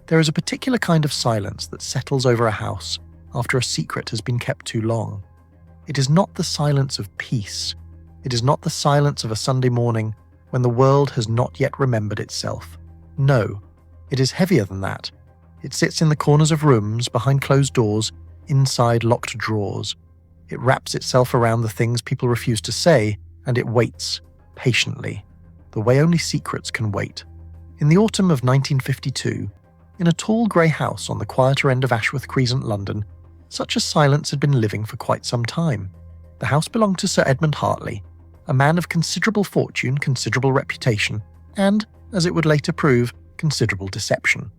There is a particular kind of silence that settles over a house after a secret has been kept too long. It is not the silence of peace. It is not the silence of a Sunday morning when the world has not yet remembered itself. No, it is heavier than that. It sits in the corners of rooms, behind closed doors, inside locked drawers. It wraps itself around the things people refuse to say, and it waits, patiently, the way only secrets can wait. In the autumn of 1952, in a tall grey house on the quieter end of Ashworth Crescent, London, such a silence had been living for quite some time. The house belonged to Sir Edmund Hartley, a man of considerable fortune, considerable reputation, and, as it would later prove, considerable deception.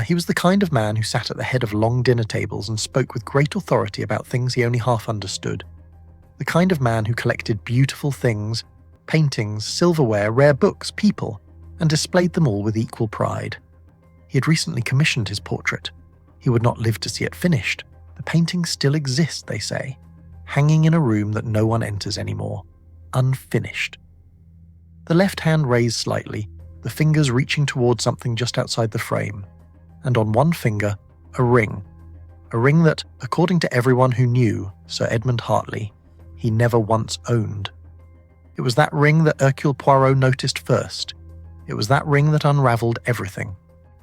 He was the kind of man who sat at the head of long dinner tables and spoke with great authority about things he only half understood. The kind of man who collected beautiful things, paintings, silverware, rare books, people, and displayed them all with equal pride. He had recently commissioned his portrait. He would not live to see it finished. The painting still exists, they say, hanging in a room that no one enters anymore, unfinished. The left hand raised slightly, the fingers reaching towards something just outside the frame, and on one finger, a ring that, according to everyone who knew Sir Edmund Hartley, he never once owned. It was that ring that Hercule Poirot noticed first. It was that ring that unravelled everything.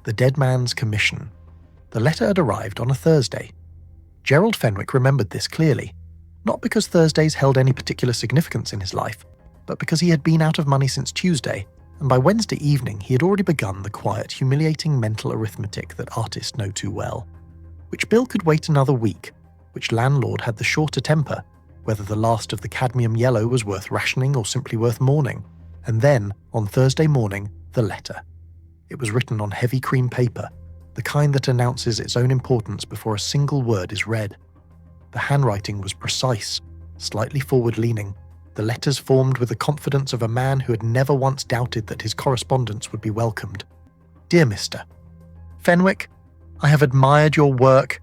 The dead man's commission. The letter had arrived on a Thursday. Gerald Fenwick remembered this clearly, not because Thursdays held any particular significance in his life, but because he had been out of money since Tuesday, and by Wednesday evening he had already begun the quiet, humiliating mental arithmetic that artists know too well. Which bill could wait another week? Which landlord had the shorter temper? Whether the last of the cadmium yellow was worth rationing or simply worth mourning? And then, on Thursday morning, the letter. It was written on heavy cream paper, the kind that announces its own importance before a single word is read. The handwriting was precise, slightly forward-leaning, the letters formed with the confidence of a man who had never once doubted that his correspondence would be welcomed. Dear Mr. Fenwick, I have admired your work,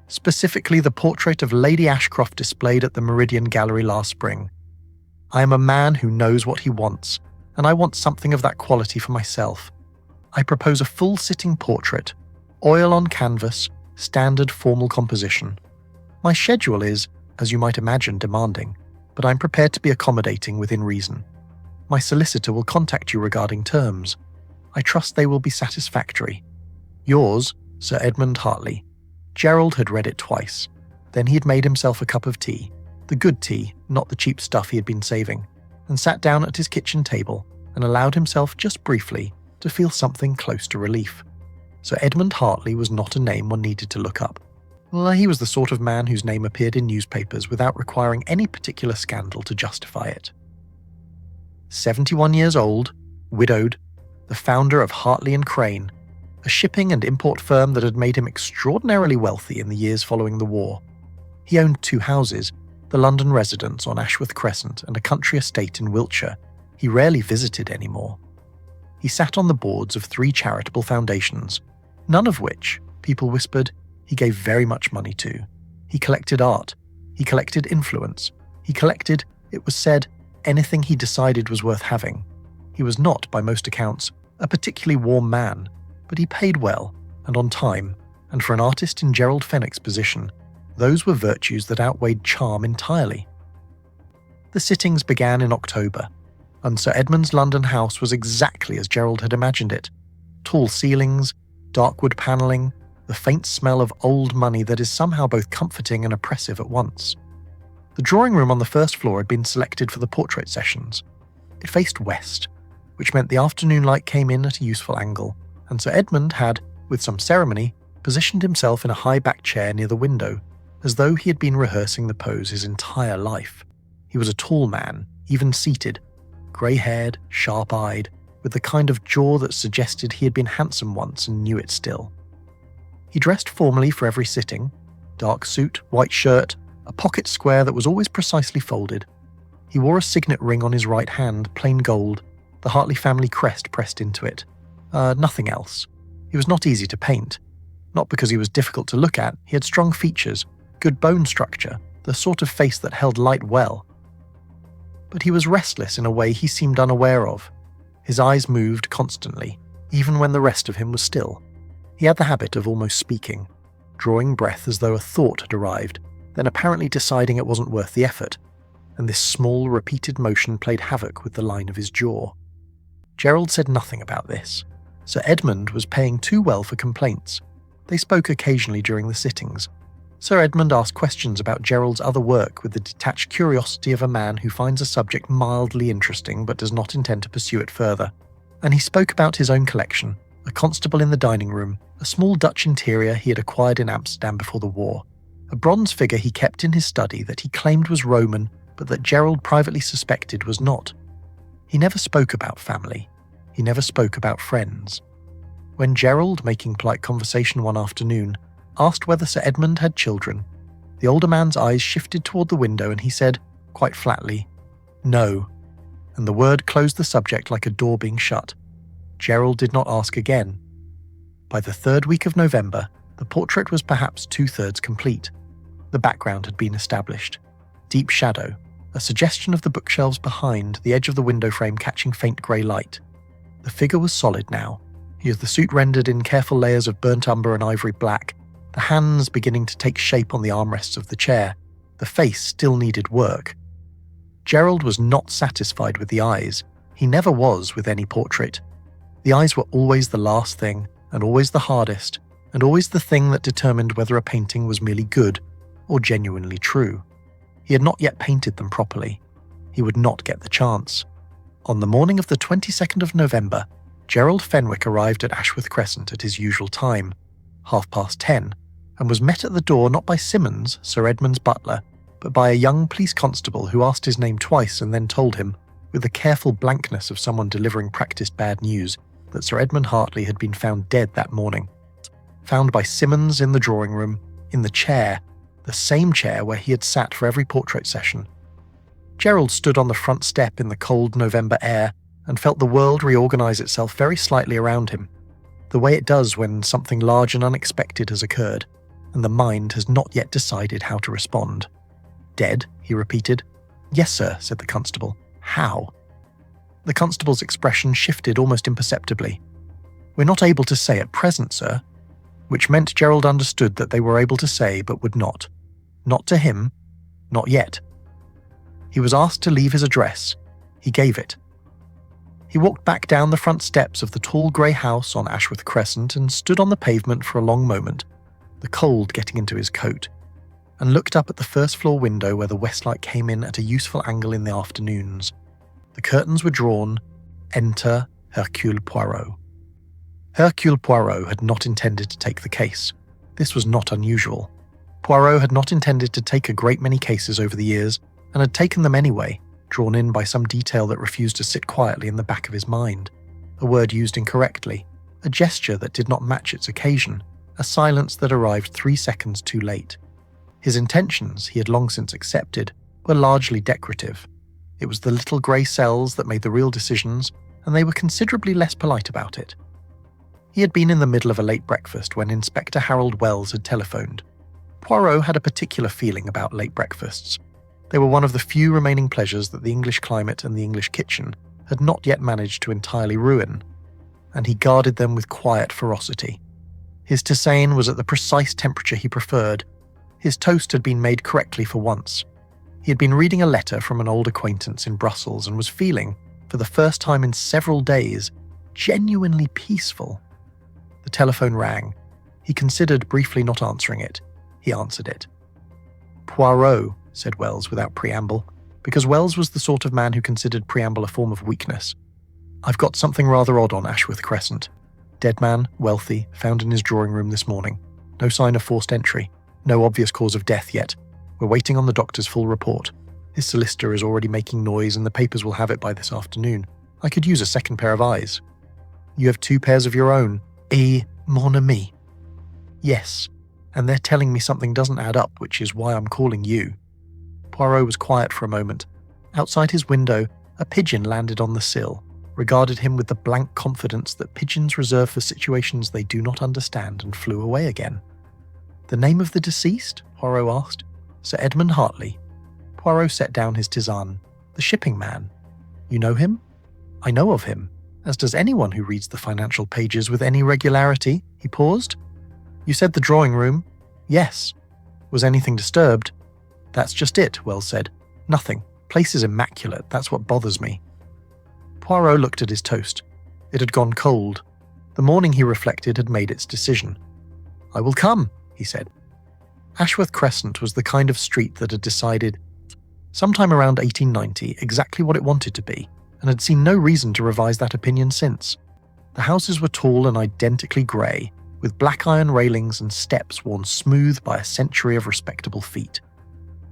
specifically the portrait of Lady Ashcroft displayed at the Meridian Gallery last spring. I am a man who knows what he wants, and I want something of that quality for myself. I propose a full-sitting portrait, oil on canvas, standard formal composition. My schedule is, as you might imagine, demanding, but I'm prepared to be accommodating within reason. My solicitor will contact you regarding terms. I trust they will be satisfactory. Yours, Sir Edmund Hartley. Gerald had read it twice. Then he had made himself a cup of tea, the good tea, not the cheap stuff he had been saving, and sat down at his kitchen table and allowed himself just briefly to feel something close to relief. Sir Edmund Hartley was not a name one needed to look up. He was the sort of man whose name appeared in newspapers without requiring any particular scandal to justify it. 71 years old, widowed, the founder of Hartley and Crane, a shipping and import firm that had made him extraordinarily wealthy in the years following the war. He owned 2 houses, the London residence on Ashworth Crescent and a country estate in Wiltshire he rarely visited anymore. He sat on the boards of 3 charitable foundations, none of which, people whispered, he gave very much money to. He collected art. He collected influence. He collected, it was said, anything he decided was worth having. He was not, by most accounts, a particularly warm man, but he paid well and on time, and for an artist in Gerald Fenwick's position, those were virtues that outweighed charm entirely. The sittings began in October, and Sir Edmund's London house was exactly as Gerald had imagined it. Tall ceilings, dark wood panelling, the faint smell of old money that is somehow both comforting and oppressive at once. The drawing room on the first floor had been selected for the portrait sessions. It faced west, which meant the afternoon light came in at a useful angle, and Sir Edmund had, with some ceremony, positioned himself in a high-backed chair near the window, as though he had been rehearsing the pose his entire life. He was a tall man, even seated, grey-haired, sharp-eyed, with the kind of jaw that suggested he had been handsome once and knew it still. He dressed formally for every sitting, dark suit, white shirt, a pocket square that was always precisely folded. He wore a signet ring on his right hand, plain gold, the Hartley family crest pressed into it. Nothing else. He was not easy to paint. Not because he was difficult to look at, he had strong features, good bone structure, the sort of face that held light well. But he was restless in a way he seemed unaware of. His eyes moved constantly, even when the rest of him was still. He had the habit of almost speaking, drawing breath as though a thought had arrived, then apparently deciding it wasn't worth the effort, and this small, repeated motion played havoc with the line of his jaw. Gerald said nothing about this. Sir Edmund was paying too well for complaints. They spoke occasionally during the sittings. Sir Edmund asked questions about Gerald's other work with the detached curiosity of a man who finds a subject mildly interesting but does not intend to pursue it further. And he spoke about his own collection, a constable in the dining room, a small Dutch interior he had acquired in Amsterdam before the war, a bronze figure he kept in his study that he claimed was Roman but that Gerald privately suspected was not. He never spoke about family. He never spoke about friends. When Gerald, making polite conversation one afternoon, asked whether Sir Edmund had children, the older man's eyes shifted toward the window and he said, quite flatly, "No," and the word closed the subject like a door being shut. Gerald did not ask again. By the third week of November, the portrait was perhaps 2/3 complete. The background had been established. Deep shadow, a suggestion of the bookshelves behind, the edge of the window frame catching faint grey light. The figure was solid now. He had the suit rendered in careful layers of burnt umber and ivory black, the hands beginning to take shape on the armrests of the chair. The face still needed work. Gerald was not satisfied with the eyes. He never was with any portrait. The eyes were always the last thing, and always the hardest, and always the thing that determined whether a painting was merely good or genuinely true. He had not yet painted them properly. He would not get the chance. On the morning of the 22nd of November, Gerald Fenwick arrived at Ashworth Crescent at his usual time, 10:30, and was met at the door not by Simmons, Sir Edmund's butler, but by a young police constable who asked his name twice and then told him, with the careful blankness of someone delivering practiced bad news, that Sir Edmund Hartley had been found dead that morning. Found by Simmons in the drawing room, in the chair, the same chair where he had sat for every portrait session. Gerald stood on the front step in the cold November air and felt the world reorganize itself very slightly around him, the way it does when something large and unexpected has occurred, and the mind has not yet decided how to respond. "Dead?" he repeated. "Yes, sir," said the constable. "How?" The constable's expression shifted almost imperceptibly. "We're not able to say at present, sir," which meant Gerald understood that they were able to say but would not. Not to him. Not yet. He was asked to leave his address. He gave it. He walked back down the front steps of the tall grey house on Ashworth Crescent and stood on the pavement for a long moment, the cold getting into his coat, and looked up at the first-floor window where the westlight came in at a useful angle in the afternoons. The curtains were drawn. Enter Hercule Poirot. Hercule Poirot had not intended to take the case. This was not unusual. Poirot had not intended to take a great many cases over the years, and had taken them anyway, drawn in by some detail that refused to sit quietly in the back of his mind, a word used incorrectly, a gesture that did not match its occasion, a silence that arrived 3 seconds too late. His intentions, he had long since accepted, were largely decorative. It was the little grey cells that made the real decisions, and they were considerably less polite about it. He had been in the middle of a late breakfast when Inspector Harold Wells had telephoned. Poirot had a particular feeling about late breakfasts. They were one of the few remaining pleasures that the English climate and the English kitchen had not yet managed to entirely ruin, and he guarded them with quiet ferocity. His tisane was at the precise temperature he preferred. His toast had been made correctly for once. He had been reading a letter from an old acquaintance in Brussels and was feeling, for the first time in several days, genuinely peaceful. The telephone rang. He considered briefly not answering it. He answered it. "Poirot," said Wells without preamble, because Wells was the sort of man who considered preamble a form of weakness. "I've got something rather odd on Ashworth Crescent. Dead man, wealthy, found in his drawing room this morning. No sign of forced entry. No obvious cause of death yet. We're waiting on the doctor's full report. His solicitor is already making noise and the papers will have it by this afternoon. I could use a second pair of eyes." "You have 2 pairs of your own?" Mon ami." "Yes, and they're telling me something doesn't add up, which is why I'm calling you." Poirot was quiet for a moment. Outside his window, a pigeon landed on the sill, regarded him with the blank confidence that pigeons reserve for situations they do not understand, and flew away again. "The name of the deceased?" Poirot asked. "Sir Edmund Hartley." Poirot set down his tisane. "The shipping man. You know him?" "I know of him. as does anyone who reads the financial pages with any regularity. He paused. You said the drawing room? Yes. Was anything disturbed? That's just it, Wells said. Nothing. Place is immaculate, that's what bothers me. Poirot looked at his toast. It had gone cold. The morning, he reflected, had made its decision. I will come, he said. Ashworth Crescent was the kind of street that had decided, sometime around 1890, exactly what it wanted to be, and had seen no reason to revise that opinion since. The houses were tall and identically grey, with black iron railings and steps worn smooth by a century of respectable feet.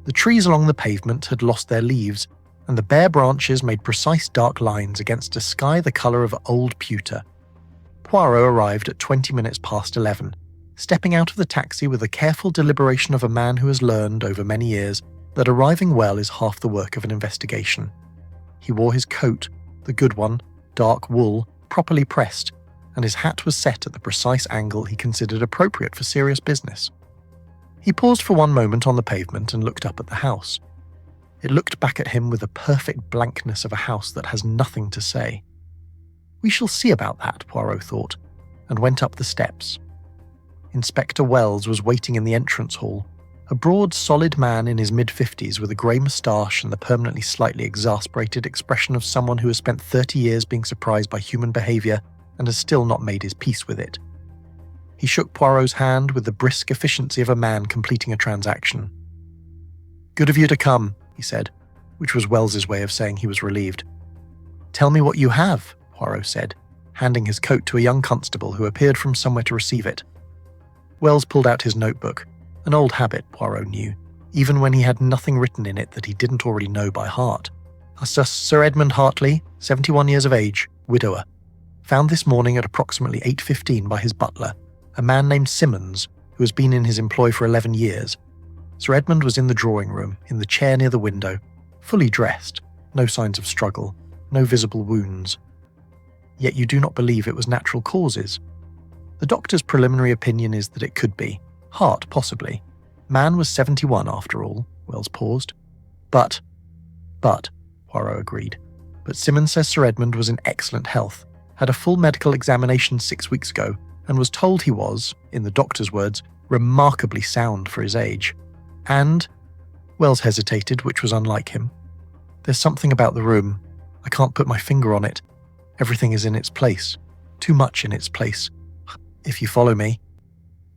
The trees along the pavement had lost their leaves, and the bare branches made precise dark lines against a sky the colour of old pewter. Poirot arrived at 20 minutes past 11, stepping out of the taxi with the careful deliberation of a man who has learned, over many years, that arriving well is half the work of an investigation. He wore his coat, the good one, dark wool, properly pressed, and his hat was set at the precise angle he considered appropriate for serious business. He paused for one moment on the pavement and looked up at the house. It looked back at him with the perfect blankness of a house that has nothing to say. We shall see about that, Poirot thought, and went up the steps. Inspector Wells was waiting in the entrance hall, a broad, solid man in his mid-50s with a grey moustache and the permanently slightly exasperated expression of someone who has spent 30 years being surprised by human behaviour and has still not made his peace with it. He shook Poirot's hand with the brisk efficiency of a man completing a transaction. Good of you to come, he said, which was Wells's way of saying he was relieved. Tell me what you have, Poirot said, handing his coat to a young constable who appeared from somewhere to receive it. Wells pulled out his notebook, an old habit, Poirot knew, even when he had nothing written in it that he didn't already know by heart. Sir Edmund Hartley, 71 years of age, widower. Found this morning at approximately 8:15 by his butler, a man named Simmons, who has been in his employ for 11 years. Sir Edmund was in the drawing room, in the chair near the window, fully dressed, no signs of struggle, no visible wounds. Yet you do not believe it was natural causes. The doctor's preliminary opinion is that it could be. Heart, possibly. Man was 71 after all, Wells paused. But, Poirot agreed. But Simmons says Sir Edmund was in excellent health, had a full medical examination 6 weeks ago, and was told he was, in the doctor's words, remarkably sound for his age. And, Wells hesitated, which was unlike him. There's something about the room. I can't put my finger on it. Everything is in its place. Too much in its place. If you follow me.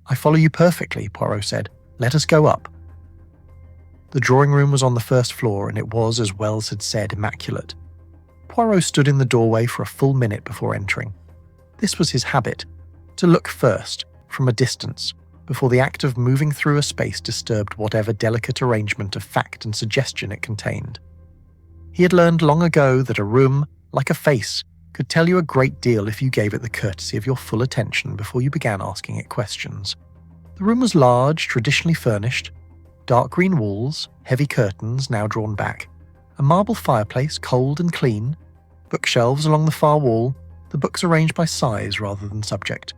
I follow you perfectly, Poirot said. Let us go up. The drawing room was on the first floor, and it was, as Wells had said, immaculate. Poirot stood in the doorway for a full minute before entering. This was his habit, to look first, from a distance, before the act of moving through a space disturbed whatever delicate arrangement of fact and suggestion it contained. He had learned long ago that a room, like a face, could tell you a great deal if you gave it the courtesy of your full attention before you began asking it questions. The room was large, traditionally furnished, dark green walls, heavy curtains now drawn back, a marble fireplace cold and clean, bookshelves along the far wall, the books arranged by size rather than subject,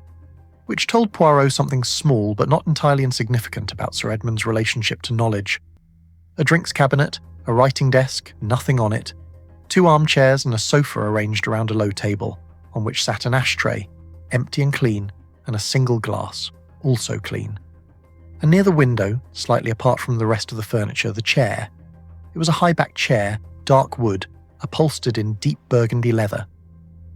which told Poirot something small but not entirely insignificant about Sir Edmund's relationship to knowledge. A drinks cabinet, a writing desk, nothing on it, 2 armchairs and a sofa arranged around a low table, on which sat an ashtray, empty and clean, and a single glass, also clean. And near the window, slightly apart from the rest of the furniture, the chair. It was a high-backed chair, dark wood, upholstered in deep burgundy leather.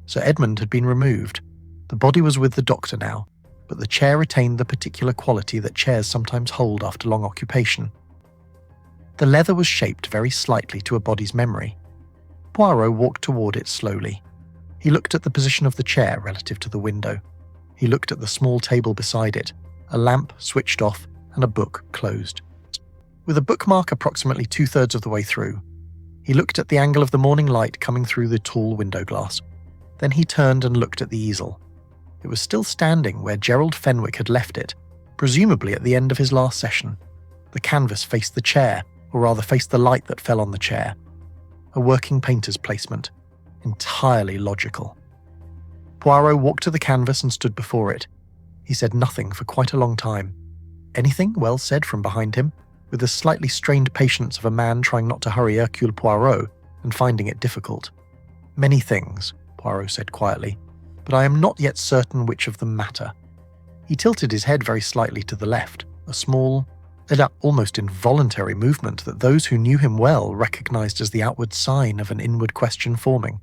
Sir Edmund had been removed. The body was with the doctor now, but the chair retained the particular quality that chairs sometimes hold after long occupation. The leather was shaped very slightly to a body's memory. Poirot walked toward it slowly. He looked at the position of the chair relative to the window. He looked at the small table beside it, a lamp switched off and a book closed. With a bookmark approximately 2/3 of the way through, he looked at the angle of the morning light coming through the tall window glass. Then he turned and looked at the easel. It was still standing where Gerald Fenwick had left it, presumably at the end of his last session. The canvas faced the chair, or rather faced the light that fell on the chair. A working painter's placement, entirely logical. Poirot walked to the canvas and stood before it. He said nothing for quite a long time. Anything? Wells said from behind him, with the slightly strained patience of a man trying not to hurry Hercule Poirot and finding it difficult. Many things, Poirot said quietly, "but I am not yet certain which of them matter." He tilted his head very slightly to the left, a small, almost involuntary movement that those who knew him well recognized as the outward sign of an inward question forming.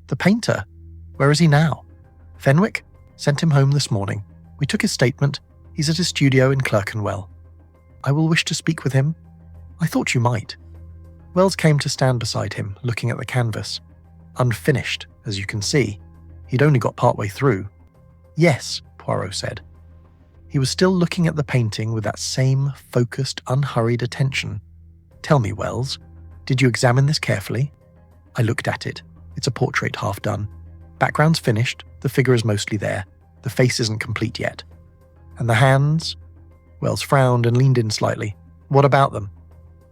"The painter? Where is he now?" "Fenwick? Sent him home this morning. We took his statement. He's at his studio in Clerkenwell." "I will wish to speak with him." "I thought you might." Wells came to stand beside him, looking at the canvas. Unfinished, as you can see. He'd only got partway through. "Yes," Poirot said. He was still looking at the painting with that same focused, unhurried attention. "Tell me, Wells, did you examine this carefully?" "I looked at it. It's a portrait half done. Background's finished, the figure is mostly there. The face isn't complete yet." "And the hands?" Wells frowned and leaned in slightly. "What about them?"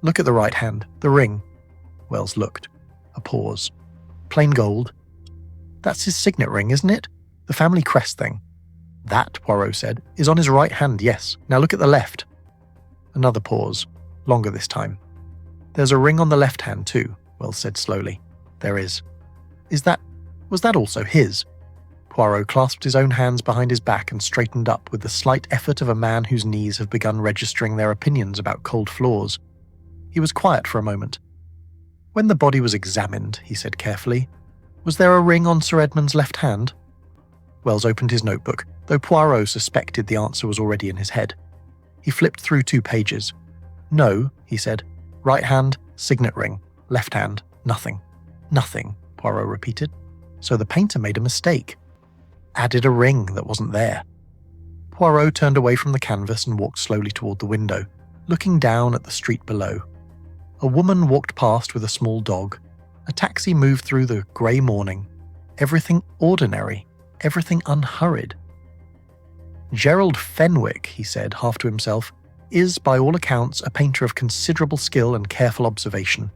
"Look at the right hand, the ring." Wells looked. A pause. "Plain gold?" "That's his signet ring, isn't it? The family crest thing." "That," Poirot said, "is on his right hand, yes. Now look at the left." Another pause, longer this time. "There's a ring on the left hand too," Wells said slowly. "There is." Was that also his?" Poirot clasped his own hands behind his back and straightened up with the slight effort of a man whose knees have begun registering their opinions about cold floors. He was quiet for a moment. "When the body was examined," he said carefully, "was there a ring on Sir Edmund's left hand?" Wells opened his notebook, though Poirot suspected the answer was already in his head. He flipped through 2 pages. "No," he said. "Right hand, signet ring. Left hand, nothing." "Nothing," Poirot repeated. "So the painter made a mistake. Added a ring that wasn't there." Poirot turned away from the canvas and walked slowly toward the window, looking down at the street below. A woman walked past with a small dog. A taxi moved through the grey morning. Everything ordinary, everything unhurried. "Gerald Fenwick," he said, half to himself, "is, by all accounts, a painter of considerable skill and careful observation.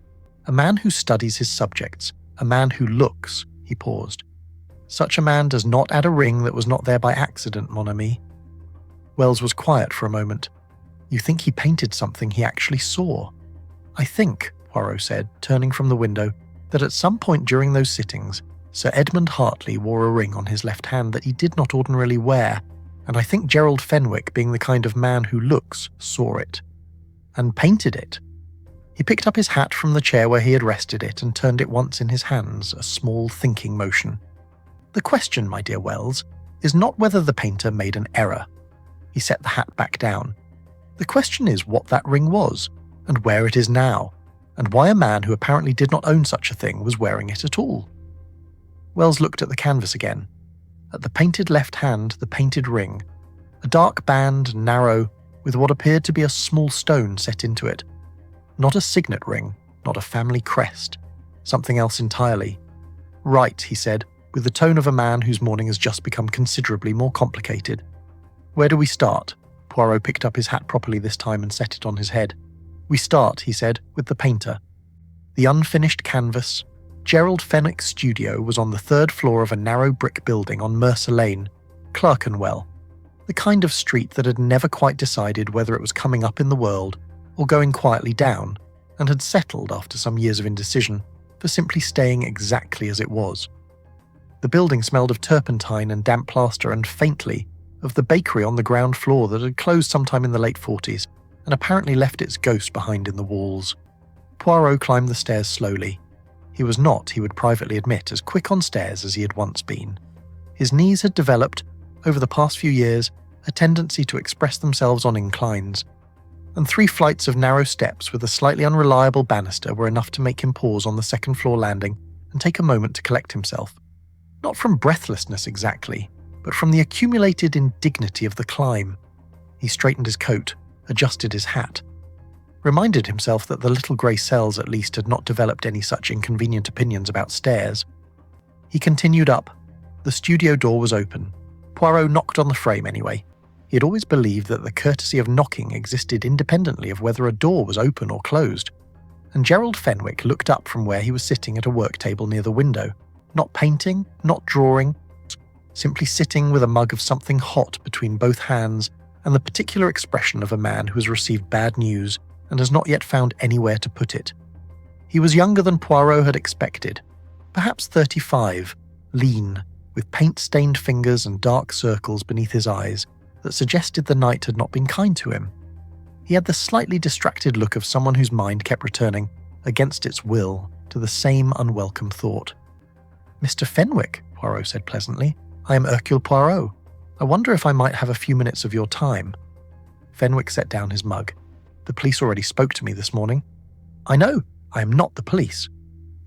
A man who studies his subjects. A man who looks." He paused. "Such a man does not add a ring that was not there by accident, mon ami." Wells was quiet for a moment. "You think he painted something he actually saw?" "I think," Poirot said, turning from the window, "that at some point during those sittings, Sir Edmund Hartley wore a ring on his left hand that he did not ordinarily wear, and I think Gerald Fenwick, being the kind of man who looks, saw it. And painted it." He picked up his hat from the chair where he had rested it and turned it once in his hands, a small thinking motion. "The question, my dear Wells, is not whether the painter made an error." He set the hat back down. "The question is what that ring was, and where it is now, and why a man who apparently did not own such a thing was wearing it at all." Wells looked at the canvas again. At the painted left hand, the painted ring. A dark band, narrow, with what appeared to be a small stone set into it. Not a signet ring, not a family crest. Something else entirely. "Right," he said, with the tone of a man whose morning has just become considerably more complicated. "Where do we start?" Poirot picked up his hat properly this time and set it on his head. "We start," he said, "with the painter. The unfinished canvas. Gerald Fenwick's studio was on the 3rd floor of a narrow brick building on Mercer Lane, Clerkenwell, the kind of street that had never quite decided whether it was coming up in the world or going quietly down, and had settled, after some years of indecision, for simply staying exactly as it was. The building smelled of turpentine and damp plaster and, faintly, of the bakery on the ground floor that had closed sometime in the late 40s and apparently left its ghost behind in the walls. Poirot climbed the stairs slowly. He was not, he would privately admit, as quick on stairs as he had once been. His knees had developed, over the past few years, a tendency to express themselves on inclines, and 3 flights of narrow steps with a slightly unreliable banister were enough to make him pause on the 2nd floor landing and take a moment to collect himself. Not from breathlessness exactly, but from the accumulated indignity of the climb. He straightened his coat, adjusted his hat, reminded himself that the little grey cells at least had not developed any such inconvenient opinions about stairs. He continued up. The studio door was open. Poirot knocked on the frame anyway. He had always believed that the courtesy of knocking existed independently of whether a door was open or closed. And Gerald Fenwick looked up from where he was sitting at a work table near the window, not painting, not drawing, simply sitting with a mug of something hot between both hands and the particular expression of a man who has received bad news and has not yet found anywhere to put it. He was younger than Poirot had expected, perhaps 35, lean, with paint-stained fingers and dark circles beneath his eyes that suggested the night had not been kind to him. He had the slightly distracted look of someone whose mind kept returning, against its will, to the same unwelcome thought. "Mr. Fenwick," Poirot said pleasantly, "I am Hercule Poirot. I wonder if I might have a few minutes of your time." Fenwick set down his mug. "The police already spoke to me this morning." "I know, I am not the police."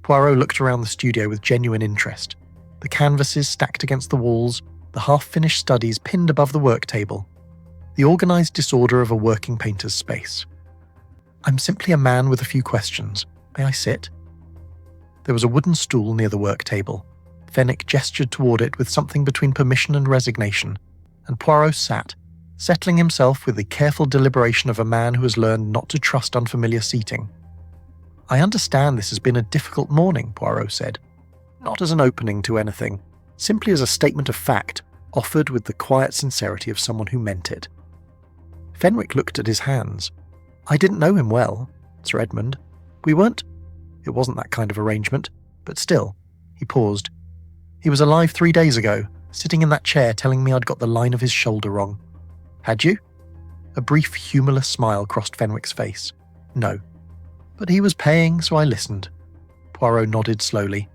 Poirot looked around the studio with genuine interest. The canvases stacked against the walls, the half-finished studies pinned above the work table. The organised disorder of a working painter's space. "I'm simply a man with a few questions. May I sit?" There was a wooden stool near the work table. Fenwick gestured toward it with something between permission and resignation, and Poirot sat, settling himself with the careful deliberation of a man who has learned not to trust unfamiliar seating. "I understand this has been a difficult morning," Poirot said. "Not as an opening to anything, simply as a statement of fact, offered with the quiet sincerity of someone who meant it." Fenwick looked at his hands. "I didn't know him well, Sir Edmund. We weren't—" It wasn't that kind of arrangement, but still, he paused. "He was alive 3 days ago, sitting in that chair telling me I'd got the line of his shoulder wrong." "Had you?" A brief, humourless smile crossed Fenwick's face. "No. But he was paying, so I listened." Poirot nodded slowly.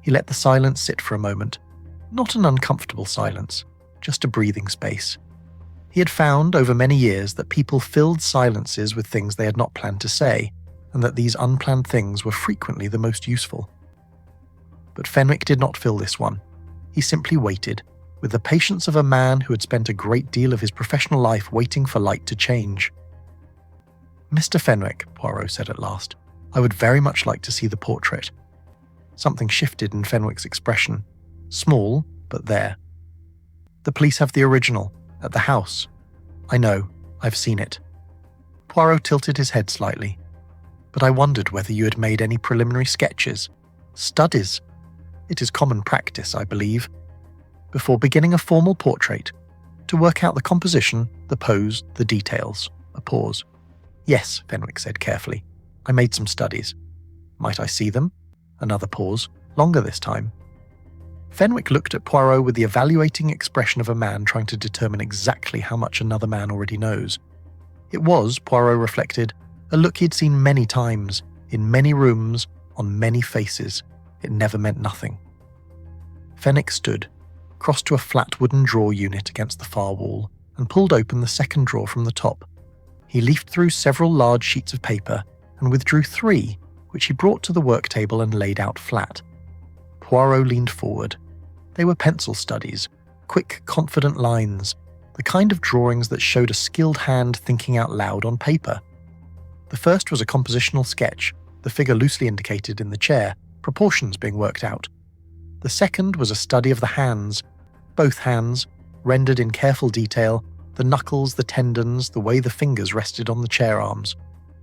He let the silence sit for a moment. Not an uncomfortable silence, just a breathing space. He had found, over many years, that people filled silences with things they had not planned to say, and that these unplanned things were frequently the most useful. But Fenwick did not fill this one. He simply waited, with the patience of a man who had spent a great deal of his professional life waiting for light to change. "Mr. Fenwick," Poirot said at last, "I would very much like to see the portrait." Something shifted in Fenwick's expression. Small, but there. "The police have the original, at the house." "I know, I've seen it." Poirot tilted his head slightly. "But I wondered whether you had made any preliminary sketches. Studies. It is common practice, I believe, before beginning a formal portrait, to work out the composition, the pose, the details." A pause. "Yes," Fenwick said carefully. "I made some studies." "Might I see them?" Another pause, longer this time. Fenwick looked at Poirot with the evaluating expression of a man trying to determine exactly how much another man already knows. It was, Poirot reflected, a look he'd seen many times, in many rooms, on many faces. It never meant nothing. Fenwick stood, crossed to a flat wooden drawer unit against the far wall, and pulled open the second drawer from the top. He leafed through several large sheets of paper and withdrew 3, which he brought to the work table and laid out flat. Poirot leaned forward. They were pencil studies, quick, confident lines, the kind of drawings that showed a skilled hand thinking out loud on paper. The first was a compositional sketch, the figure loosely indicated in the chair, proportions being worked out. The second was a study of the hands, both hands, rendered in careful detail, the knuckles, the tendons, the way the fingers rested on the chair arms.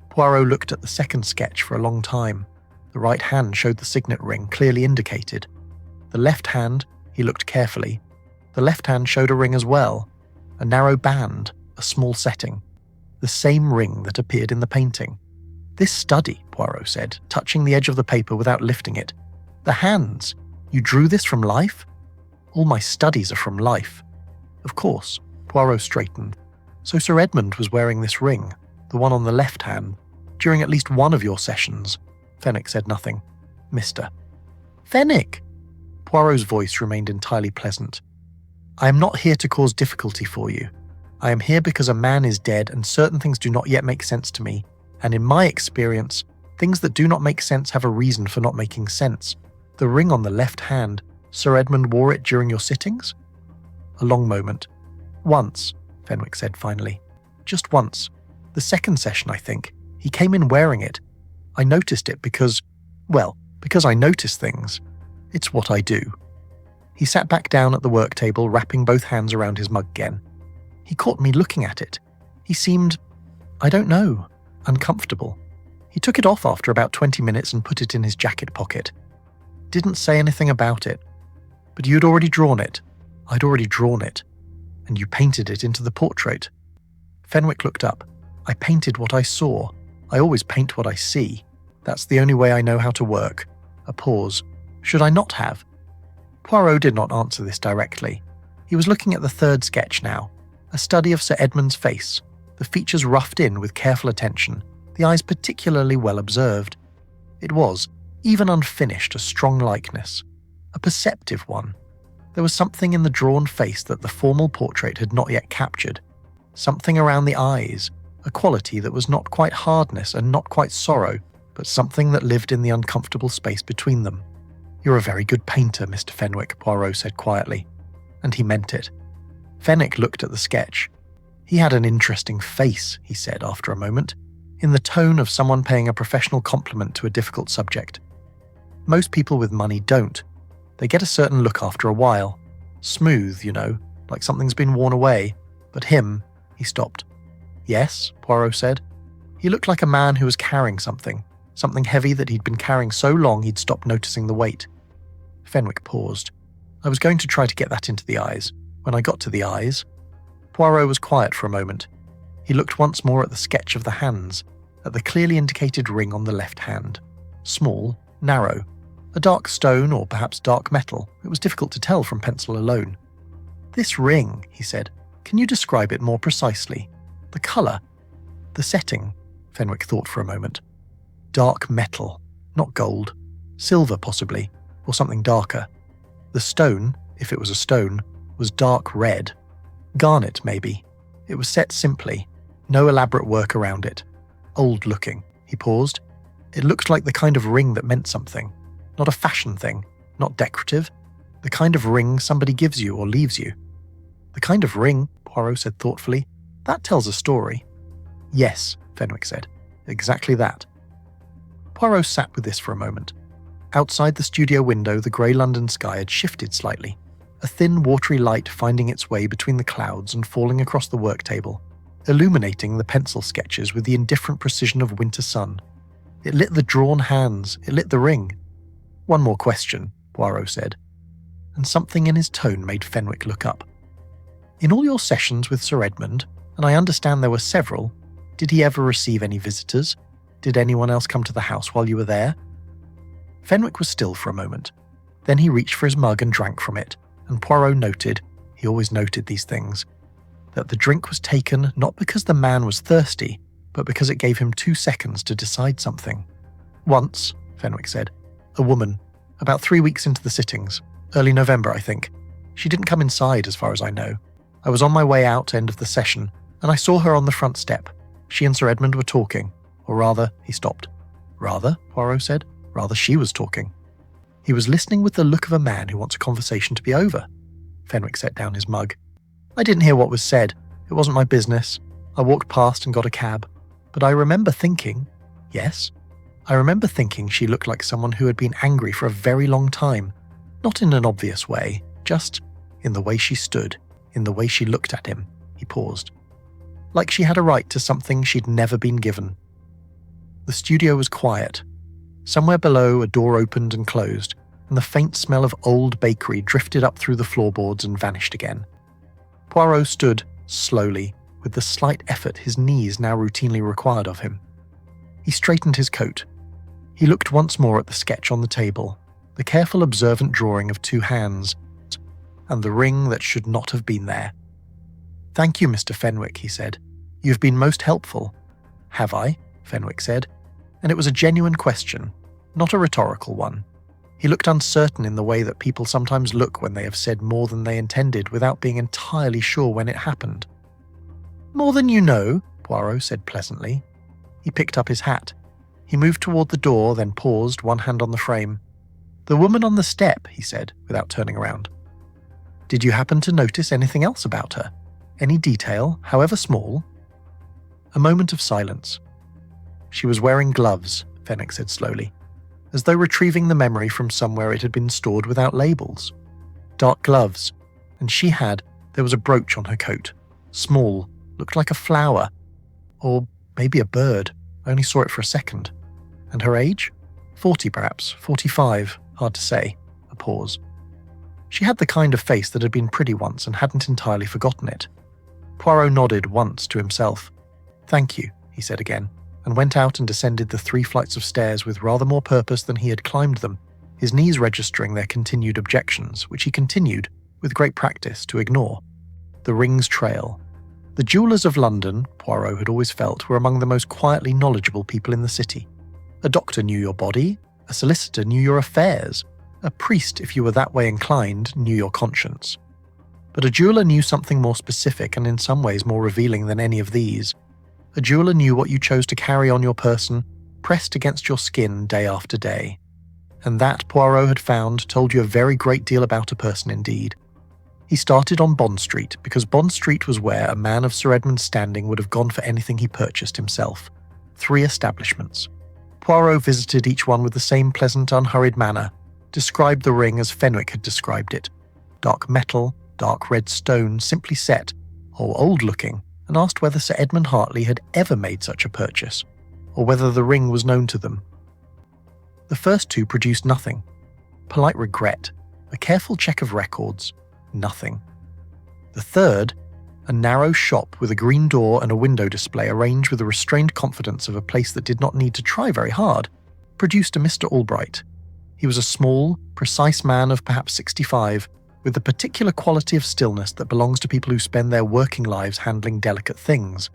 Poirot looked at the second sketch for a long time. The right hand showed the signet ring clearly indicated. The left hand, he looked carefully. The left hand showed a ring as well, a narrow band, a small setting. The same ring that appeared in the painting. "This study," Poirot said, touching the edge of the paper without lifting it. "The hands. You drew this from life?" "All my studies are from life." "Of course." Poirot straightened. "So Sir Edmund was wearing this ring, the one on the left hand, during at least one of your sessions." Fenwick said nothing. "Mr. Fenwick!" Poirot's voice remained entirely pleasant. "I am not here to cause difficulty for you. I am here because a man is dead and certain things do not yet make sense to me, and in my experience, things that do not make sense have a reason for not making sense. The ring on the left hand, Sir Edmund wore it during your sittings?" A long moment. "Once," Fenwick said finally. "Just once. The second session, I think. He came in wearing it. I noticed it because I notice things. It's what I do." He sat back down at the work table, wrapping both hands around his mug again. "He caught me looking at it. He seemed, I don't know, uncomfortable. He took it off after about 20 minutes and put it in his jacket pocket. Didn't say anything about it. But you'd already drawn it. I'd already drawn it. And you painted it into the portrait." Fenwick looked up. "I painted what I saw. I always paint what I see. That's the only way I know how to work." A pause. "Should I not have?" Poirot did not answer this directly. He was looking at the third sketch now, a study of Sir Edmund's face, the features roughed in with careful attention, the eyes particularly well observed. It was, even unfinished, a strong likeness, a perceptive one. There was something in the drawn face that the formal portrait had not yet captured, something around the eyes, a quality that was not quite hardness and not quite sorrow, but something that lived in the uncomfortable space between them. "You're a very good painter, Mr. Fenwick," Poirot said quietly, and he meant it. Fenwick looked at the sketch. "He had an interesting face," he said after a moment, in the tone of someone paying a professional compliment to a difficult subject. "Most people with money don't. They get a certain look after a while. Smooth, you know, like something's been worn away. But him," he stopped. "Yes," Poirot said. He looked like a man who was carrying something heavy that he'd been carrying so long he'd stopped noticing the weight. Fenwick paused. "I was going to try to get that into the eyes. When I got to the eyes..." Poirot was quiet for a moment. He looked once more at the sketch of the hands, at the clearly indicated ring on the left hand. Small, narrow, a dark stone or perhaps dark metal. It was difficult to tell from pencil alone. "This ring," he said, "can you describe it more precisely? The colour? The setting?" Fenwick thought for a moment. "Dark metal, not gold. Silver, possibly, or something darker. The stone, if it was a stone, was dark red. Garnet, maybe. It was set simply, no elaborate work around it. Old-looking." He paused. "It looked like the kind of ring that meant something. Not a fashion thing, not decorative. The kind of ring somebody gives you or leaves you." "The kind of ring," Poirot said thoughtfully, "that tells a story." "Yes," Fenwick said, "exactly that." Poirot sat with this for a moment. Outside the studio window, the grey London sky had shifted slightly, a thin watery light finding its way between the clouds and falling across the work table, illuminating the pencil sketches with the indifferent precision of winter sun. It lit the drawn hands, it lit the ring. "One more question," Poirot said, and something in his tone made Fenwick look up. "In all your sessions with Sir Edmund, and I understand there were several, did he ever receive any visitors? Did anyone else come to the house while you were there?" Fenwick was still for a moment. Then he reached for his mug and drank from it, and Poirot noted, he always noted these things, that the drink was taken not because the man was thirsty, but because it gave him 2 seconds to decide something. "Once," Fenwick said, "a woman, about 3 weeks into the sittings, early November, I think. She didn't come inside as far as I know. I was on my way out end of the session, and I saw her on the front step. She and Sir Edmund were talking, or rather," he stopped. "Rather," Poirot said, "rather she was talking." "He was listening with the look of a man who wants a conversation to be over." Fenwick set down his mug. "I didn't hear what was said. It wasn't my business. I walked past and got a cab. But I remember thinking..." "Yes?" "I remember thinking she looked like someone who had been angry for a very long time. Not in an obvious way, just in the way she stood, in the way she looked at him." He paused. "Like she had a right to something she'd never been given." The studio was quiet. Somewhere below, a door opened and closed, and the faint smell of old bakery drifted up through the floorboards and vanished again. Poirot stood, slowly, with the slight effort his knees now routinely required of him. He straightened his coat. He looked once more at the sketch on the table, the careful observant drawing of 2 hands, and the ring that should not have been there. "Thank you, Mr. Fenwick," he said. "You've been most helpful." "Have I?" Fenwick said, and it was a genuine question, not a rhetorical one. He looked uncertain in the way that people sometimes look when they have said more than they intended without being entirely sure when it happened. "More than you know," Poirot said pleasantly. He picked up his hat. He moved toward the door, then paused, one hand on the frame. "The woman on the step," he said, without turning around. "Did you happen to notice anything else about her? Any detail, however small?" A moment of silence. "She was wearing gloves," Fenwick said slowly, as though retrieving the memory from somewhere it had been stored without labels. "Dark gloves, and there was a brooch on her coat. Small, looked like a flower. Or maybe a bird. I only saw it for a second. And her age? 40 perhaps, 45, hard to say." A pause. "She had the kind of face that had been pretty once and hadn't entirely forgotten it." Poirot nodded once to himself. "Thank you," he said again, and went out and descended the 3 flights of stairs with rather more purpose than he had climbed them, his knees registering their continued objections, which he continued, with great practice, to ignore. The ring's trail. The jewellers of London, Poirot had always felt, were among the most quietly knowledgeable people in the city. A doctor knew your body, a solicitor knew your affairs, a priest, if you were that way inclined, knew your conscience. But a jeweller knew something more specific and in some ways more revealing than any of these. A jeweller knew what you chose to carry on your person, pressed against your skin day after day. And that, Poirot had found, told you a very great deal about a person indeed. He started on Bond Street because Bond Street was where a man of Sir Edmund's standing would have gone for anything he purchased himself. 3 establishments. Poirot visited each one with the same pleasant, unhurried manner, described the ring as Fenwick had described it. Dark metal, dark red stone, simply set, or old-looking, and asked whether Sir Edmund Hartley had ever made such a purchase, or whether the ring was known to them. The first 2 produced nothing. Polite regret, a careful check of records, nothing. The third, a narrow shop with a green door and a window display arranged with the restrained confidence of a place that did not need to try very hard, produced a Mr. Albright. He was a small, precise man of perhaps 65, with the particular quality of stillness that belongs to people who spend their working lives handling delicate things.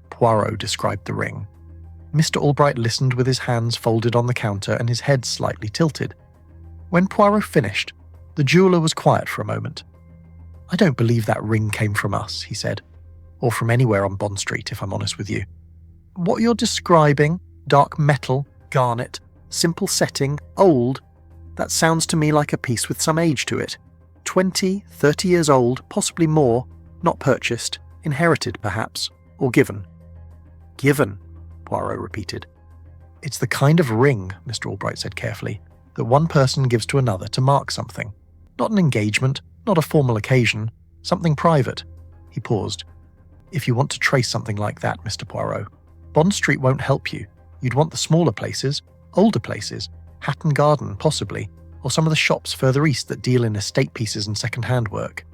Poirot described the ring. Mr. Albright listened with his hands folded on the counter and his head slightly tilted. When Poirot finished, the jeweller was quiet for a moment. "I don't believe that ring came from us," he said. "Or from anywhere on Bond Street, if I'm honest with you. What you're describing, dark metal, garnet, simple setting, old, that sounds to me like a piece with some age to it. 20, 30 years old, possibly more, not purchased, inherited perhaps, or given." "Given," Poirot repeated. "It's the kind of ring," Mr. Albright said carefully, "that one person gives to another to mark something. Not an engagement, not a formal occasion, something private." He paused. "If you want to trace something like that, Mr. Poirot, Bond Street won't help you. You'd want the smaller places, older places, Hatton Garden possibly, or some of the shops further east that deal in estate pieces and second-hand work."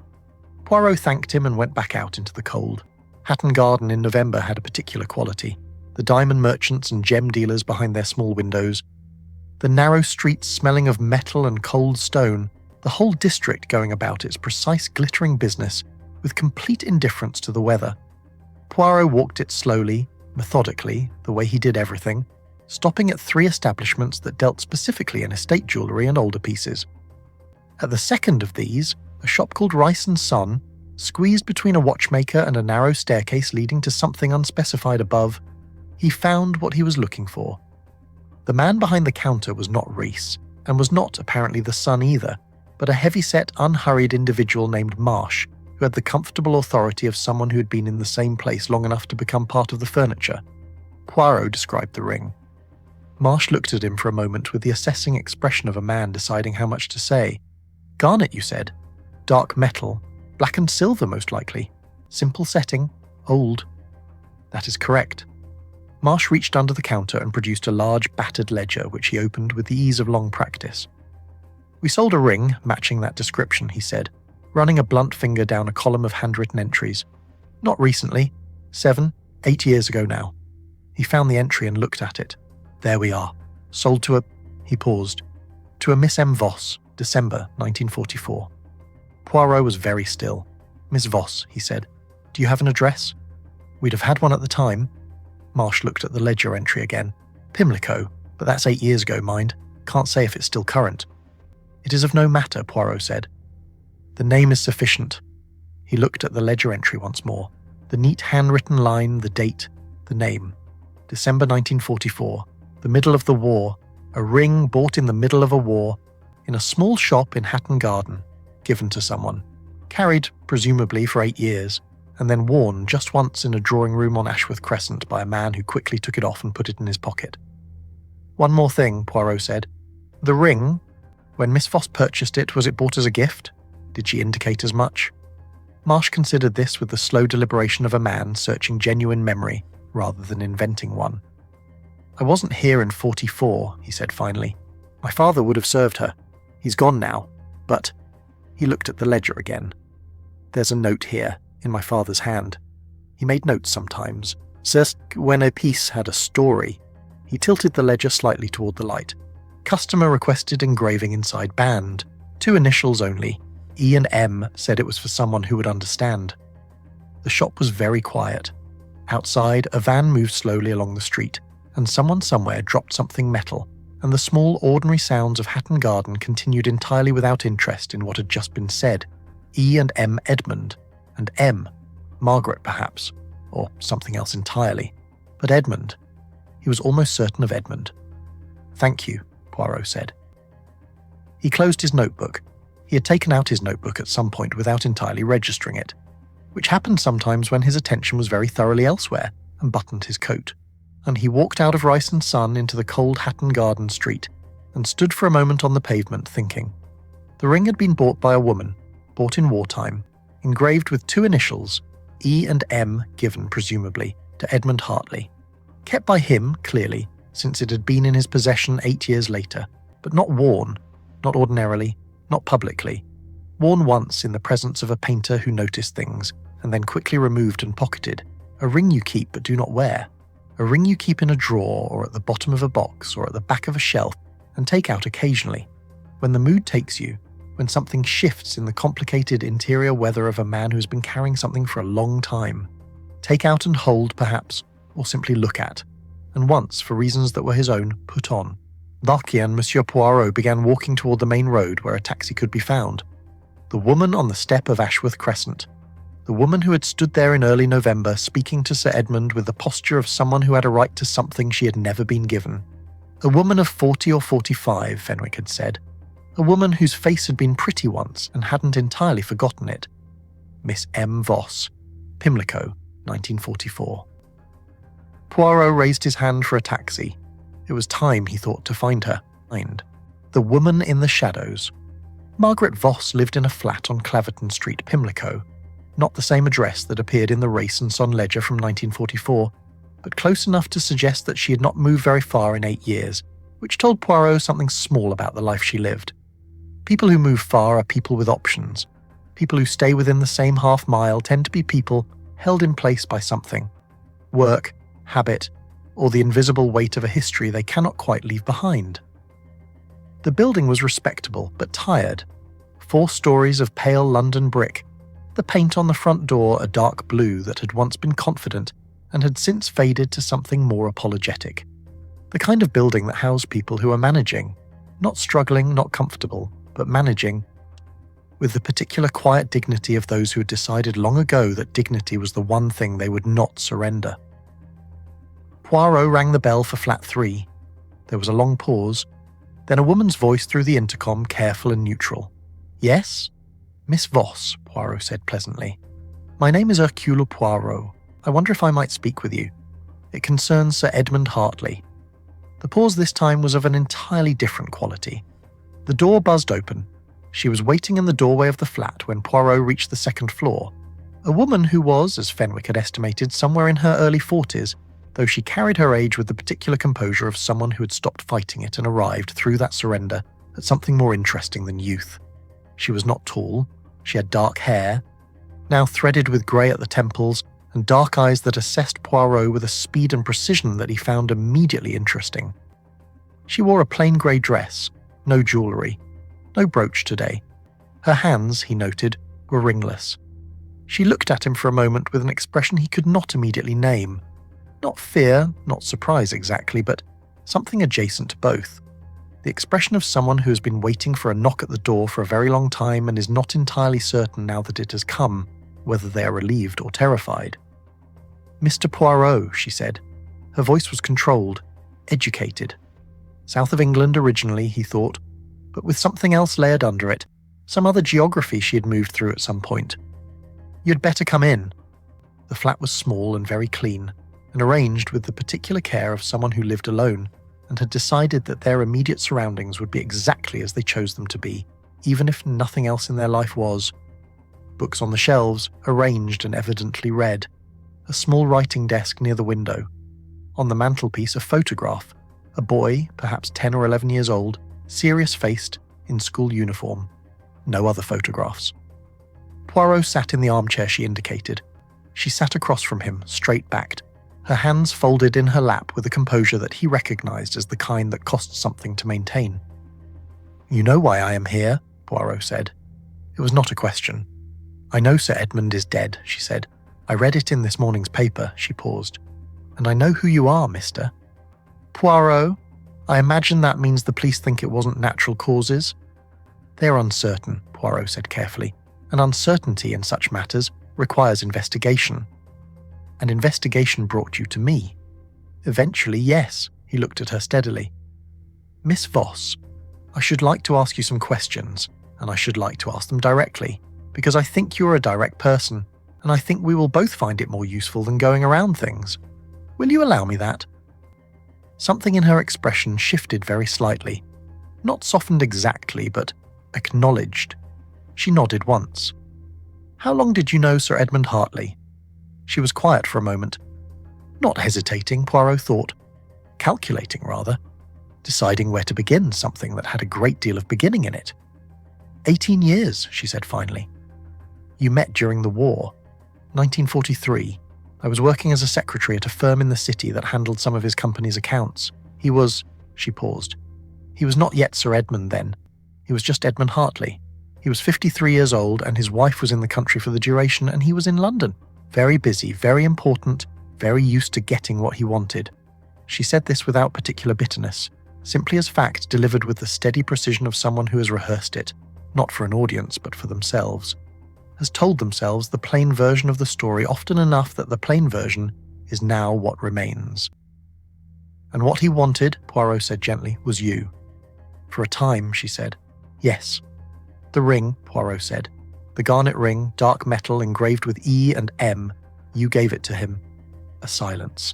Poirot thanked him and went back out into the cold. Hatton Garden in November had a particular quality. The diamond merchants and gem dealers behind their small windows, the narrow streets smelling of metal and cold stone, the whole district going about its precise glittering business with complete indifference to the weather. Poirot walked it slowly, methodically, the way he did everything, stopping at 3 establishments that dealt specifically in estate jewellery and older pieces. At the second of these, a shop called Rice & Son, squeezed between a watchmaker and a narrow staircase leading to something unspecified above, he found what he was looking for. The man behind the counter was not Reese, and was not apparently the son either, but a heavy-set, unhurried individual named Marsh, who had the comfortable authority of someone who had been in the same place long enough to become part of the furniture. Poirot described the ring. Marsh looked at him for a moment with the assessing expression of a man deciding how much to say. "Garnet, you said? Dark metal, black and silver most likely. Simple setting, old." "That is correct." Marsh reached under the counter and produced a large battered ledger which he opened with the ease of long practice. "We sold a ring matching that description," he said, running a blunt finger down a column of handwritten entries. "Not recently. 7, 8 years ago now." He found the entry and looked at it. "There we are. Sold to a..." He paused. "To a Miss M. Voss, December 1944. Poirot was very still. "Miss Voss," he said. "Do you have an address?" "We'd have had one at the time." Marsh looked at the ledger entry again. "Pimlico, but that's 8 years ago, mind. Can't say if it's still current." "It is of no matter," Poirot said. "The name is sufficient." He looked at the ledger entry once more. The neat handwritten line, the date, the name. December 1944, the middle of the war, a ring bought in the middle of a war, in a small shop in Hatton Garden, given to someone, carried, presumably, for 8 years, and then worn just once in a drawing room on Ashworth Crescent by a man who quickly took it off and put it in his pocket. "One more thing," Poirot said. "The ring, when Miss Voss purchased it, was it bought as a gift? Did she indicate as much?" Marsh considered this with the slow deliberation of a man searching genuine memory rather than inventing one. "I wasn't here in 44, he said finally. "My father would have served her. He's gone now, but..." He looked at the ledger again. "There's a note here, in my father's hand. He made notes sometimes. Says when a piece had a story." He tilted the ledger slightly toward the light. Customer requested engraving inside band. 2 initials only. E and M said it was for someone who would understand. The shop was very quiet. Outside, a van moved slowly along the street, and someone somewhere dropped something metal, and the small, ordinary sounds of Hatton Garden continued entirely without interest in what had just been said. E and M Edmund, and M, Margaret perhaps, or something else entirely. But Edmund. He was almost certain of Edmund. "Thank you," Poirot said. He closed his notebook. He had taken out his notebook at some point without entirely registering it, which happened sometimes when his attention was very thoroughly elsewhere, and buttoned his coat. And he walked out of Rice and Son into the cold Hatton Garden street, and stood for a moment on the pavement thinking. The ring had been bought by a woman, bought in wartime, engraved with 2 initials, E and M given, presumably, to Edmund Hartley. Kept by him, clearly, since it had been in his possession 8 years later, but not worn, not ordinarily, not publicly. Worn once in the presence of a painter who noticed things, and then quickly removed and pocketed. A ring you keep but do not wear. A ring you keep in a drawer or at the bottom of a box or at the back of a shelf and take out occasionally. When the mood takes you, when something shifts in the complicated interior weather of a man who has been carrying something for a long time. Take out and hold, perhaps, or simply look at, and once, for reasons that were his own, put on. Darky and Monsieur Poirot began walking toward the main road where a taxi could be found. The woman on the step of Ashworth Crescent. The woman who had stood there in early November speaking to Sir Edmund with the posture of someone who had a right to something she had never been given. A woman of 40 or 45, Fenwick had said. A woman whose face had been pretty once and hadn't entirely forgotten it. Miss M. Voss, Pimlico, 1944. Poirot raised his hand for a taxi. It was time, he thought, to find her. The woman in the shadows. Margaret Voss lived in a flat on Claverton Street, Pimlico. Not the same address that appeared in the Race and Son ledger from 1944, but close enough to suggest that she had not moved very far in 8 years, which told Poirot something small about the life she lived. People who move far are people with options. People who stay within the same half mile tend to be people held in place by something. Work, habit, or the invisible weight of a history they cannot quite leave behind. The building was respectable, but tired. 4 stories of pale London brick, the paint on the front door a dark blue that had once been confident and had since faded to something more apologetic. The kind of building that housed people who are managing, not struggling, not comfortable, but managing, with the particular quiet dignity of those who had decided long ago that dignity was the one thing they would not surrender. Poirot rang the bell for flat 3. There was a long pause, then a woman's voice through the intercom, careful and neutral. "Yes?" "Miss Voss," Poirot said pleasantly. "My name is Hercule Poirot. I wonder if I might speak with you. It concerns Sir Edmund Hartley." The pause this time was of an entirely different quality. The door buzzed open. She was waiting in the doorway of the flat when Poirot reached the 2nd floor. A woman who was, as Fenwick had estimated, somewhere in her early 40s, though she carried her age with the particular composure of someone who had stopped fighting it and arrived, through that surrender, at something more interesting than youth. She was not tall. She had dark hair, now threaded with grey at the temples, and dark eyes that assessed Poirot with a speed and precision that he found immediately interesting. She wore a plain grey dress, no jewellery, no brooch today. Her hands, he noted, were ringless. She looked at him for a moment with an expression he could not immediately name. Not fear, not surprise exactly, but something adjacent to both. The expression of someone who has been waiting for a knock at the door for a very long time and is not entirely certain now that it has come, whether they are relieved or terrified. "Mr. Poirot," she said. Her voice was controlled, educated. South of England originally, he thought, but with something else layered under it, some other geography she had moved through at some point. "You'd better come in." The flat was small and very clean, and arranged with the particular care of someone who lived alone and had decided that their immediate surroundings would be exactly as they chose them to be, even if nothing else in their life was. Books on the shelves, arranged and evidently read. A small writing desk near the window. On the mantelpiece a photograph, a boy, perhaps 10 or 11 years old, serious-faced, in school uniform. No other photographs. Poirot sat in the armchair she indicated. She sat across from him, straight-backed. her hands folded in her lap with a composure that he recognized as the kind that costs something to maintain. "You know why I am here," Poirot said. It was not a question. "I know Sir Edmund is dead," she said. "I read it in this morning's paper," she paused. "And I know who you are, mister." "Poirot? I imagine that means the police think it wasn't natural causes." "They are uncertain," Poirot said carefully, "and uncertainty in such matters requires investigation. And investigation brought you to me." "Eventually, yes," he looked at her steadily. "Miss Voss, I should like to ask you some questions, and I should like to ask them directly, because I think you are a direct person, and I think we will both find it more useful than going around things. Will you allow me that?" Something in her expression shifted very slightly. Not softened exactly, but acknowledged. She nodded once. "How long did you know Sir Edmund Hartley?" She was quiet for a moment. Not hesitating, Poirot thought. Calculating, rather. Deciding where to begin something that had a great deal of beginning in it. 18 years, she said finally. "You met during the war. 1943. I was working as a secretary at a firm in the city that handled some of his company's accounts. He was..." She paused. "He was not yet Sir Edmund then. He was just Edmund Hartley. He was 53 years old, and his wife was in the country for the duration, and he was in London. Very busy, very important, very used to getting what he wanted." She said this without particular bitterness, simply as fact delivered with the steady precision of someone who has rehearsed it, not for an audience but for themselves. Has told themselves the plain version of the story often enough that the plain version is now what remains. "And what he wanted," Poirot said gently, "was you." "For a time," she said. "Yes." "The ring," Poirot said. "The garnet ring, dark metal engraved with E and M. You gave it to him." A silence.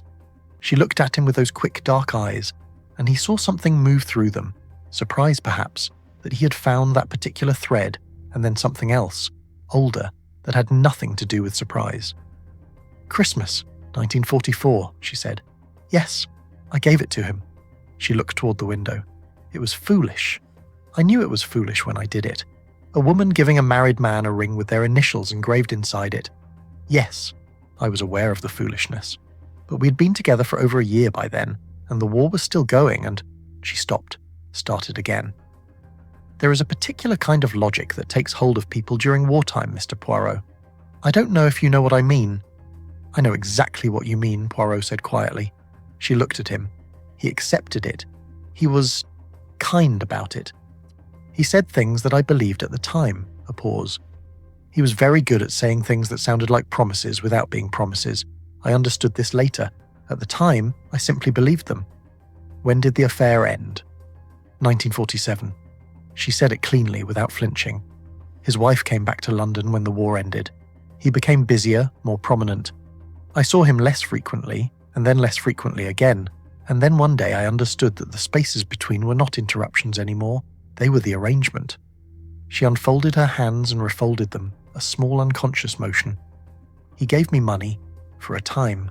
She looked at him with those quick dark eyes, and he saw something move through them, surprise perhaps, that he had found that particular thread, and then something else, older, that had nothing to do with surprise. "Christmas, 1944, she said. "Yes, I gave it to him." She looked toward the window. "It was foolish. I knew it was foolish when I did it. A woman giving a married man a ring with their initials engraved inside it. Yes, I was aware of the foolishness. But we'd been together for over a year by then, and the war was still going, and..." She stopped, started again. "There is a particular kind of logic that takes hold of people during wartime, Mr. Poirot. I don't know if you know what I mean." "I know exactly what you mean," Poirot said quietly. She looked at him. He accepted it. He was kind about it. "He said things that I believed at the time." A pause. "He was very good at saying things that sounded like promises without being promises. I understood this later. At the time, I simply believed them." "When did the affair end?" 1947. She said it cleanly, without flinching. "His wife came back to London when the war ended. He became busier, more prominent. I saw him less frequently, and then less frequently again, and then one day I understood that the spaces between were not interruptions anymore. They were the arrangement." She unfolded her hands and refolded them, a small unconscious motion. "He gave me money, for a time.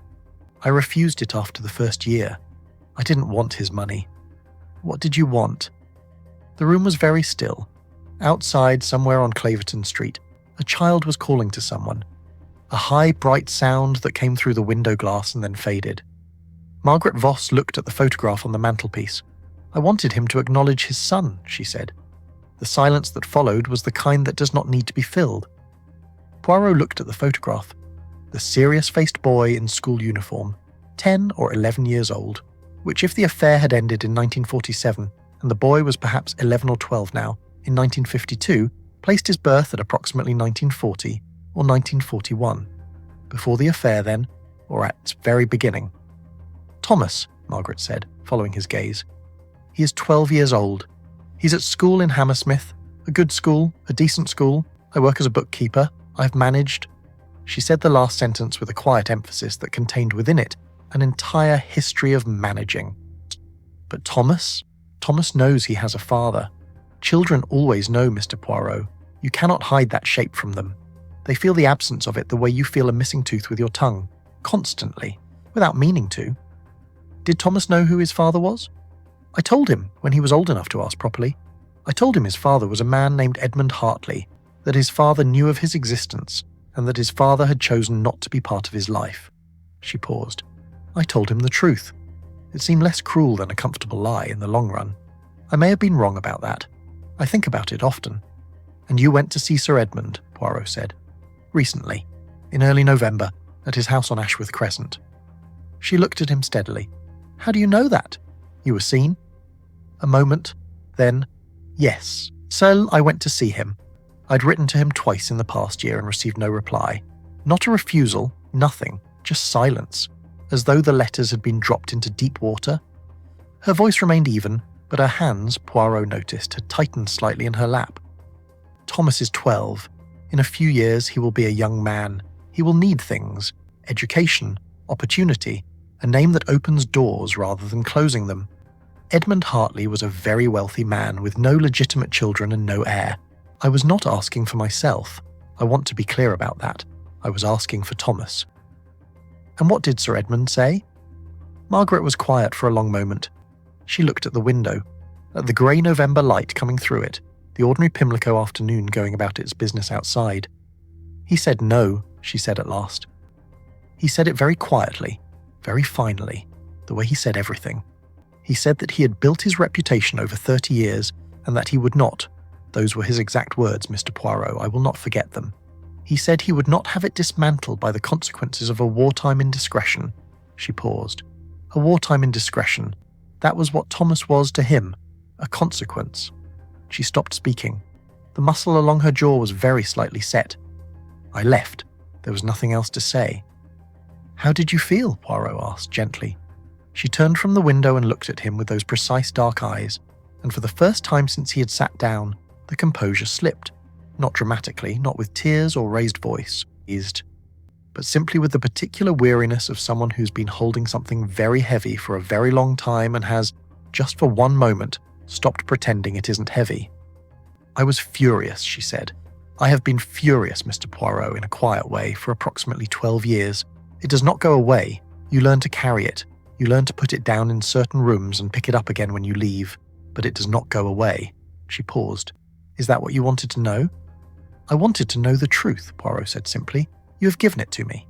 I refused it after the first year. I didn't want his money." "What did you want?" The room was very still. Outside, somewhere on Claverton Street, a child was calling to someone. A high, bright sound that came through the window glass and then faded. Margaret Voss looked at the photograph on the mantelpiece. "I wanted him to acknowledge his son," she said. The silence that followed was the kind that does not need to be filled. Poirot looked at the photograph. The serious-faced boy in school uniform, 10 or 11 years old, which if the affair had ended in 1947, and the boy was perhaps 11 or 12 now, in 1952, placed his birth at approximately 1940 or 1941. Before the affair then, or at its very beginning. "Thomas," Margaret said, following his gaze. "He is 12 years old. He's at school in Hammersmith, a good school, a decent school. I work as a bookkeeper. I've managed..." She said the last sentence with a quiet emphasis that contained within it an entire history of managing. "But Thomas knows he has a father. Children always know, Mr. Poirot. You cannot hide that shape from them. They feel the absence of it the way you feel a missing tooth with your tongue, constantly, without meaning to." "Did Thomas know who his father was?" "I told him when he was old enough to ask properly. I told him his father was a man named Edmund Hartley, that his father knew of his existence, and that his father had chosen not to be part of his life." She paused. I told him the truth. It seemed less cruel than a comfortable lie in the long run. I may have been wrong about that. I think about it often. And you went to see Sir Edmund, Poirot said. Recently, in early November, at his house on Ashworth Crescent. She looked at him steadily. How do you know that? You were seen? A moment, then, yes. So I went to see him. I'd written to him twice in the past year and received no reply. Not a refusal, nothing, just silence, as though the letters had been dropped into deep water. Her voice remained even, but her hands, Poirot noticed, had tightened slightly in her lap. Thomas is 12. In a few years he will be a young man. He will need things, education, opportunity, a name that opens doors rather than closing them. Edmund Hartley was a very wealthy man with no legitimate children and no heir. I was not asking for myself. I want to be clear about that. I was asking for Thomas. And what did Sir Edmund say? Margaret was quiet for a long moment. She looked at the window, at the grey November light coming through it, the ordinary Pimlico afternoon going about its business outside. He said no, she said at last. He said it very quietly, very finally, the way he said everything. He said that he had built his reputation over 30 years and that he would not, those were his exact words, Mr. Poirot, I will not forget them. He said he would not have it dismantled by the consequences of a wartime indiscretion. She paused. A wartime indiscretion. That was what Thomas was to him, a consequence. She stopped speaking. The muscle along her jaw was very slightly set. I left. There was nothing else to say. How did you feel? Poirot asked gently. She turned from the window and looked at him with those precise dark eyes, and for the first time since he had sat down, the composure slipped. Not dramatically, not with tears or raised voice, but simply with the particular weariness of someone who's been holding something very heavy for a very long time and has, just for one moment, stopped pretending it isn't heavy. I was furious, she said. I have been furious, Mr. Poirot, in a quiet way, for approximately 12 years. It does not go away. You learn to carry it. You learn to put it down in certain rooms and pick it up again when you leave. But it does not go away. She paused. Is that what you wanted to know? I wanted to know the truth, Poirot said simply. You have given it to me.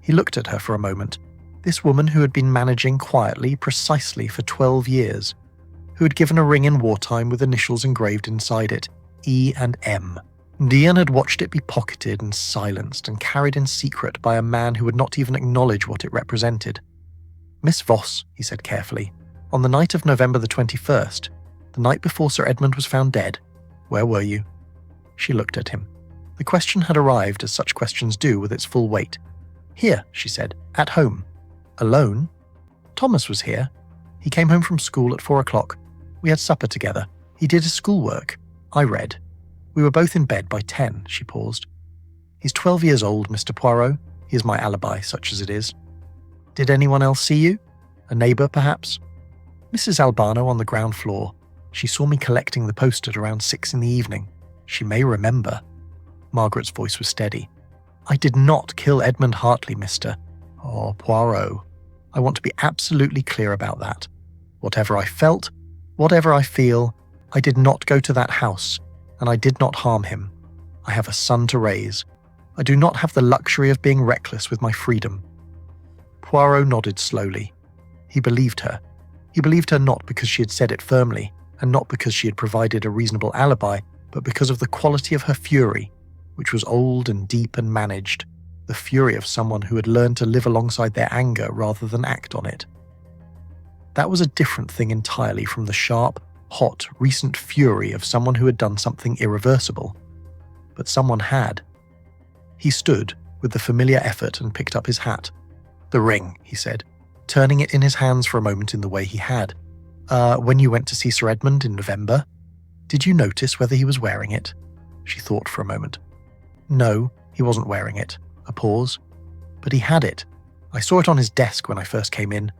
He looked at her for a moment. This woman who had been managing quietly, precisely for 12 years, who had given a ring in wartime with initials engraved inside it, E and M. Dian had watched it be pocketed and silenced and carried in secret by a man who would not even acknowledge what it represented. Miss Voss, he said carefully, on the night of November the 21st, the night before Sir Edmund was found dead, where were you? She looked at him. The question had arrived as such questions do with its full weight. Here, she said, at home. Alone? Thomas was here. He came home from school at 4 o'clock. We had supper together. He did his schoolwork. I read. We were both in bed by 10, she paused. He's 12 years old, Mr. Poirot. He is my alibi, such as it is. Did anyone else see you? A neighbour, perhaps? Mrs. Albano on the ground floor. She saw me collecting the post at around 6 in the evening. She may remember. Margaret's voice was steady. I did not kill Edmund Hartley, Mr. Poirot. I want to be absolutely clear about that. Whatever I felt, whatever I feel, I did not go to that house, and I did not harm him. I have a son to raise. I do not have the luxury of being reckless with my freedom. Poirot nodded slowly. He believed her. He believed her not because she had said it firmly, and not because she had provided a reasonable alibi, but because of the quality of her fury, which was old and deep and managed, the fury of someone who had learned to live alongside their anger rather than act on it. That was a different thing entirely from the sharp, hot, recent fury of someone who had done something irreversible. But someone had. He stood, with the familiar effort, and picked up his hat. The ring, he said, turning it in his hands for a moment in the way he had. When you went to see Sir Edmund in November, did you notice whether he was wearing it? She thought for a moment. No, he wasn't wearing it. A pause. But he had it. I saw it on his desk when I first came in.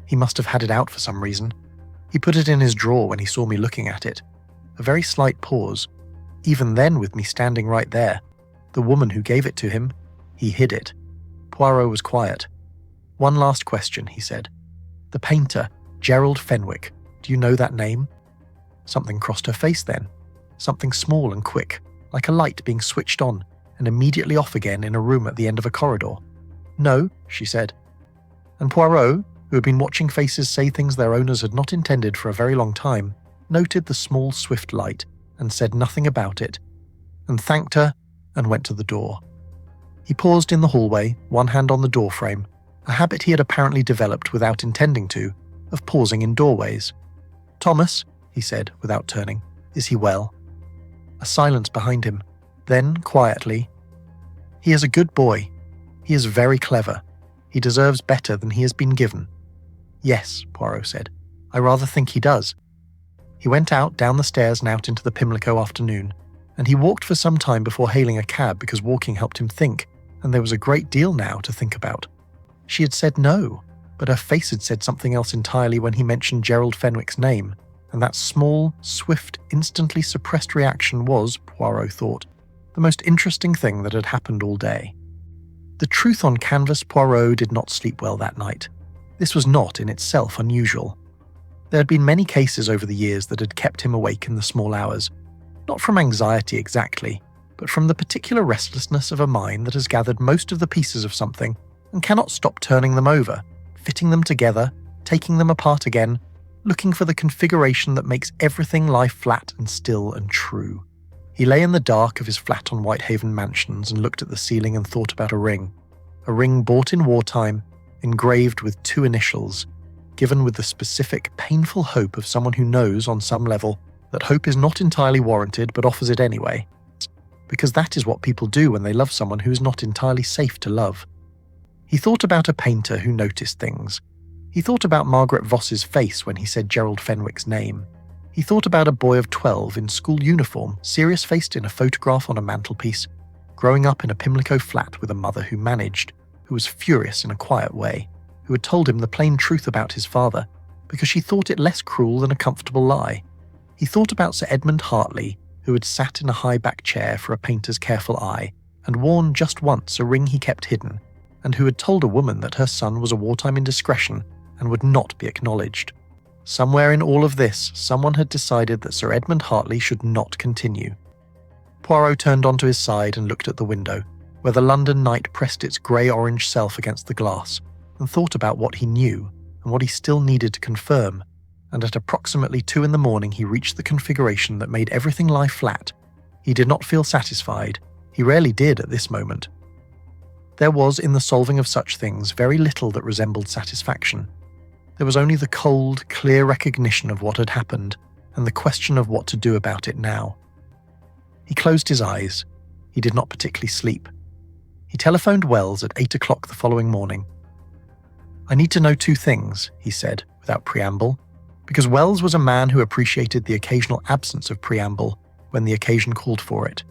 He must have had it out for some reason. He put it in his drawer when he saw me looking at it. A very slight pause. Even then, with me standing right there, the woman who gave it to him, he hid it. Poirot was quiet. One last question, he said. The painter, Gerald Fenwick, do you know that name? Something crossed her face then. Something small and quick, like a light being switched on and immediately off again in a room at the end of a corridor. No, she said. and Poirot, who had been watching faces say things their owners had not intended for a very long time, noted the small, swift light and said nothing about it, and thanked her and went to the door. He paused in the hallway, one hand on the doorframe, a habit he had apparently developed without intending to, of pausing in doorways. "Thomas," he said without turning, "is he well?" A silence behind him. Then, quietly, "He is a good boy. He is very clever. He deserves better than he has been given." "Yes," Poirot said. "I rather think he does." He went out, down the stairs and out into the Pimlico afternoon, and he walked for some time before hailing a cab because walking helped him think, and there was a great deal now to think about. She had said no, but her face had said something else entirely when he mentioned Gerald Fenwick's name, and that small, swift, instantly suppressed reaction was, Poirot thought, the most interesting thing that had happened all day. The truth on canvas, Poirot did not sleep well that night. This was not in itself unusual. There had been many cases over the years that had kept him awake in the small hours, not from anxiety exactly, but from the particular restlessness of a mind that has gathered most of the pieces of something and cannot stop turning them over, fitting them together, taking them apart again, looking for the configuration that makes everything lie flat and still and true. He lay in the dark of his flat on Whitehaven Mansions and looked at the ceiling and thought about a ring bought in wartime, engraved with 2 initials, given with the specific, painful hope of someone who knows, on some level, that hope is not entirely warranted but offers it anyway. Because that is what people do when they love someone who is not entirely safe to love. He thought about a painter who noticed things. He thought about Margaret Voss's face when he said Gerald Fenwick's name. He thought about a boy of 12 in school uniform, serious-faced in a photograph on a mantelpiece, growing up in a Pimlico flat with a mother who managed, who was furious in a quiet way, who had told him the plain truth about his father, because she thought it less cruel than a comfortable lie. He thought about Sir Edmund Hartley, who had sat in a high-back chair for a painter's careful eye, and worn just once a ring he kept hidden, and who had told a woman that her son was a wartime indiscretion and would not be acknowledged. Somewhere in all of this, someone had decided that Sir Edmund Hartley should not continue. Poirot turned onto his side and looked at the window, where the London night pressed its grey-orange self against the glass, and thought about what he knew and what he still needed to confirm, and at approximately 2 a.m. he reached the configuration that made everything lie flat. He did not feel satisfied. He rarely did at this moment. There was, in the solving of such things, very little that resembled satisfaction. There was only the cold, clear recognition of what had happened, and the question of what to do about it now. He closed his eyes. He did not particularly sleep. He telephoned Wells at 8 o'clock the following morning. "I need to know 2 things," he said, without preamble, because Wells was a man who appreciated the occasional absence of preamble when the occasion called for it.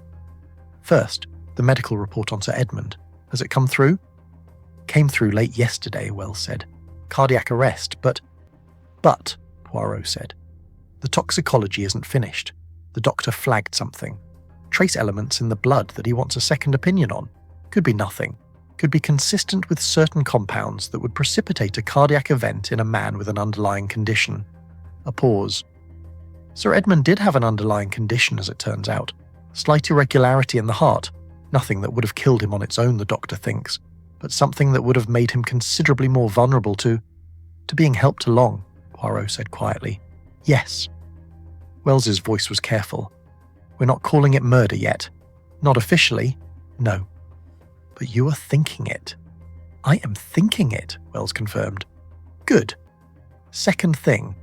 "First, the medical report on Sir Edmund. Has it come through?" "Came through late yesterday," Wells said. "Cardiac arrest, but..." "But," Poirot said. "The toxicology isn't finished. The doctor flagged something. Trace elements in the blood that he wants a second opinion on. Could be nothing. Could be consistent with certain compounds that would precipitate a cardiac event in a man with an underlying condition." A pause. Sir Edmund did have an underlying condition, as it turns out. Slight irregularity in the heart. Nothing that would have killed him on its own, the doctor thinks, but something that would have made him considerably more vulnerable to being helped along, Poirot said quietly. "Yes." Wells's voice was careful. "We're not calling it murder yet. Not officially, no. But you are thinking it." "I am thinking it," Wells confirmed. "Good. Second thing,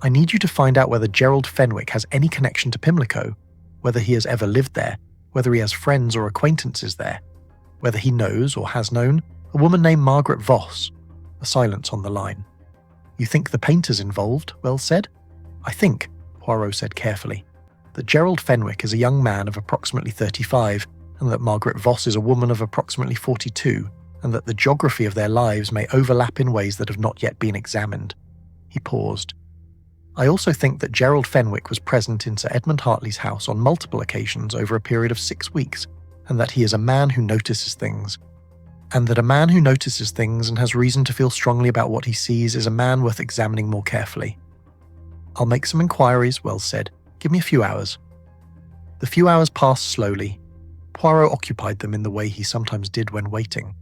I need you to find out whether Gerald Fenwick has any connection to Pimlico, whether he has ever lived there, whether he has friends or acquaintances there, whether he knows or has known a woman named Margaret Voss." A silence on the line. "You think the painter's involved?" Wells said. "I think," Poirot said carefully, "that Gerald Fenwick is a young man of approximately 35, and that Margaret Voss is a woman of approximately 42, and that the geography of their lives may overlap in ways that have not yet been examined." He paused. "I also think that Gerald Fenwick was present in Sir Edmund Hartley's house on multiple occasions over a period of 6 weeks, and that he is a man who notices things. And that a man who notices things and has reason to feel strongly about what he sees is a man worth examining more carefully." "I'll make some inquiries," Wells said. "Give me a few hours." The few hours passed slowly. Poirot occupied them in the way he sometimes did when waiting.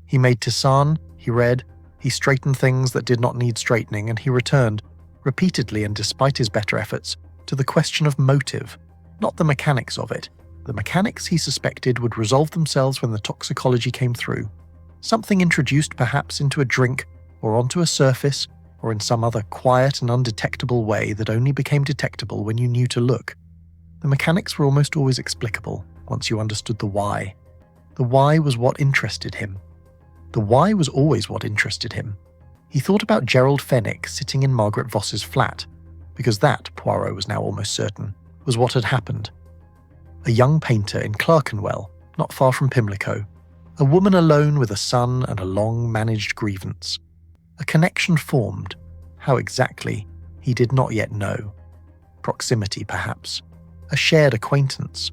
He made tisane, he read, He straightened things that did not need straightening, and he returned, repeatedly and despite his better efforts, to the question of motive, not the mechanics of it. The mechanics, he suspected, would resolve themselves when the toxicology came through. Something introduced perhaps into a drink, or onto a surface, or in some other quiet and undetectable way that only became detectable when you knew to look. The mechanics were almost always explicable, once you understood the why. The why was what interested him. The why was always what interested him. He thought about Gerald Fenwick sitting in Margaret Voss's flat, because that, Poirot was now almost certain, was what had happened. A young painter in Clerkenwell, not far from Pimlico, a woman alone with a son and a long-managed grievance. A connection formed. How exactly, he did not yet know. Proximity, perhaps. A shared acquaintance.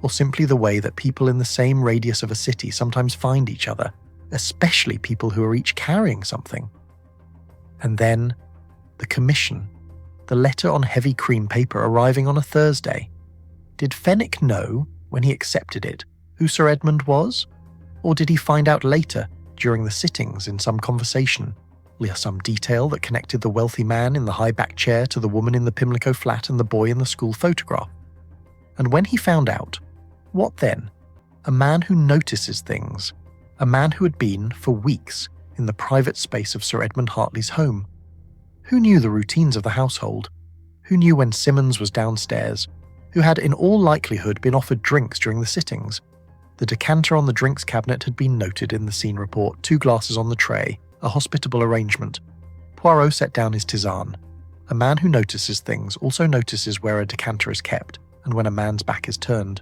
Or simply the way that people in the same radius of a city sometimes find each other, especially people who are each carrying something. And then, the commission. The letter on heavy cream paper arriving on a Thursday. Did Fenwick know, when he accepted it, who Sir Edmund was? Or did he find out later, during the sittings in some conversation, some detail that connected the wealthy man in the high-back chair to the woman in the Pimlico flat and the boy in the school photograph? And when he found out, what then? A man who notices things. A man who had been, for weeks, in the private space of Sir Edmund Hartley's home. Who knew the routines of the household? Who knew when Simmons was downstairs? Who had in all likelihood been offered drinks during the sittings? The decanter on the drinks cabinet had been noted in the scene report, 2 glasses on the tray, a hospitable arrangement. Poirot set down his tisane. A man who notices things also notices where a decanter is kept, and when a man's back is turned.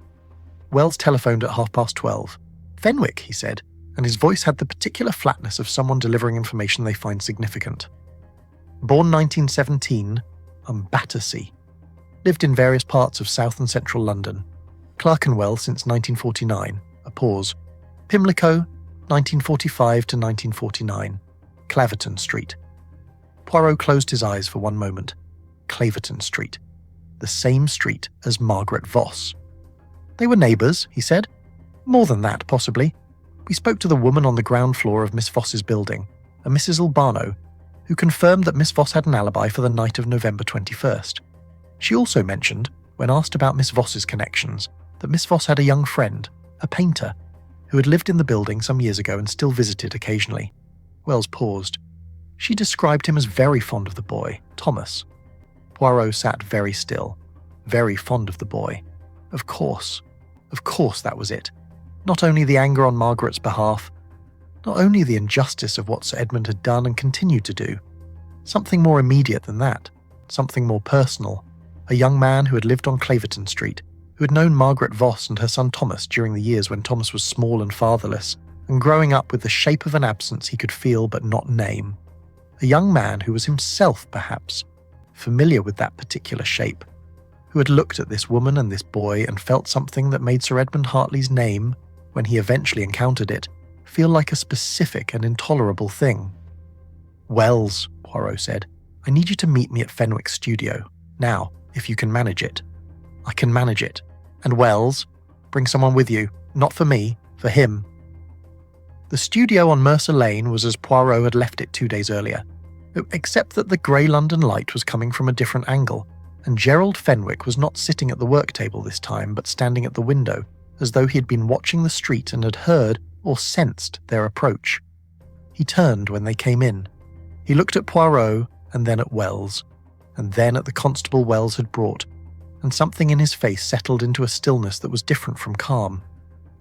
Wells telephoned at 12:30. "Fenwick," he said, and his voice had the particular flatness of someone delivering information they find significant. Born 1917, Battersea. Lived in various parts of south and central London. Clerkenwell since 1949, a pause. Pimlico, 1945 to 1949. Claverton Street. Poirot closed his eyes for one moment. Claverton Street. The same street as Margaret Voss. They were neighbours, he said. More than that, possibly. We spoke to the woman on the ground floor of Miss Voss's building, a Mrs. Albano, who confirmed that Miss Voss had an alibi for the night of November 21st. She also mentioned, when asked about Miss Voss's connections, that Miss Voss had a young friend, a painter, who had lived in the building some years ago and still visited occasionally. Wells paused. She described him as very fond of the boy, Thomas. Poirot sat very still, very fond of the boy. Of course that was it. Not only the anger on Margaret's behalf, not only the injustice of what Sir Edmund had done and continued to do. Something more immediate than that, something more personal. A young man who had lived on Claverton Street, who had known Margaret Voss and her son Thomas during the years when Thomas was small and fatherless, and growing up with the shape of an absence he could feel but not name. A young man who was himself, perhaps, familiar with that particular shape, who had looked at this woman and this boy and felt something that made Sir Edmund Hartley's name, when he eventually encountered it, feel like a specific and intolerable thing. "Wells," Poirot said, "I need you to meet me at Fenwick's studio. Now, if you can manage it." "I can manage it. And Wells, bring someone with you. Not for me, for him." The studio on Mercer Lane was as Poirot had left it 2 days earlier, except that the grey London light was coming from a different angle, and Gerald Fenwick was not sitting at the work table this time, but standing at the window, as though he had been watching the street and had heard or sensed their approach. He turned when they came in. He looked at Poirot, and then at Wells, and then at the constable Wells had brought, and something in his face settled into a stillness that was different from calm.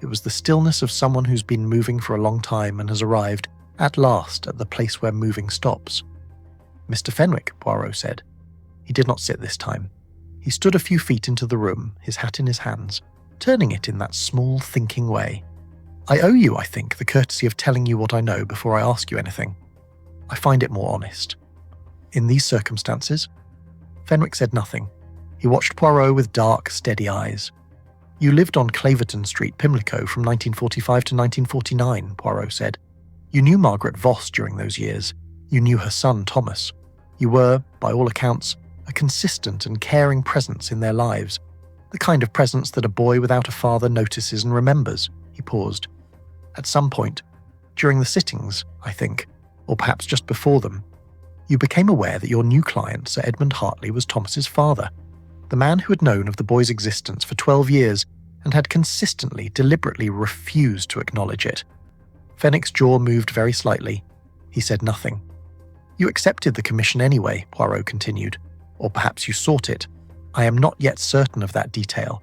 It was the stillness of someone who's been moving for a long time and has arrived, at last, at the place where moving stops. "Mr. Fenwick," Poirot said. He did not sit this time. He stood a few feet into the room, his hat in his hands, turning it in that small, thinking way. "I owe you, I think, the courtesy of telling you what I know before I ask you anything. I find it more honest." "In these circumstances?" Fenwick said nothing. He watched Poirot with dark, steady eyes. "You lived on Claverton Street, Pimlico, from 1945 to 1949, Poirot said. "You knew Margaret Voss during those years. You knew her son, Thomas. You were, by all accounts, a consistent and caring presence in their lives. The kind of presence that a boy without a father notices and remembers." He paused. "At some point, during the sittings, I think, or perhaps just before them, you became aware that your new client, Sir Edmund Hartley, was Thomas's father, the man who had known of the boy's existence for 12 years and had consistently, deliberately refused to acknowledge it. Fenwick's jaw moved very slightly. He said nothing. You accepted the commission anyway, Poirot continued, or perhaps you sought it. I am not yet certain of that detail.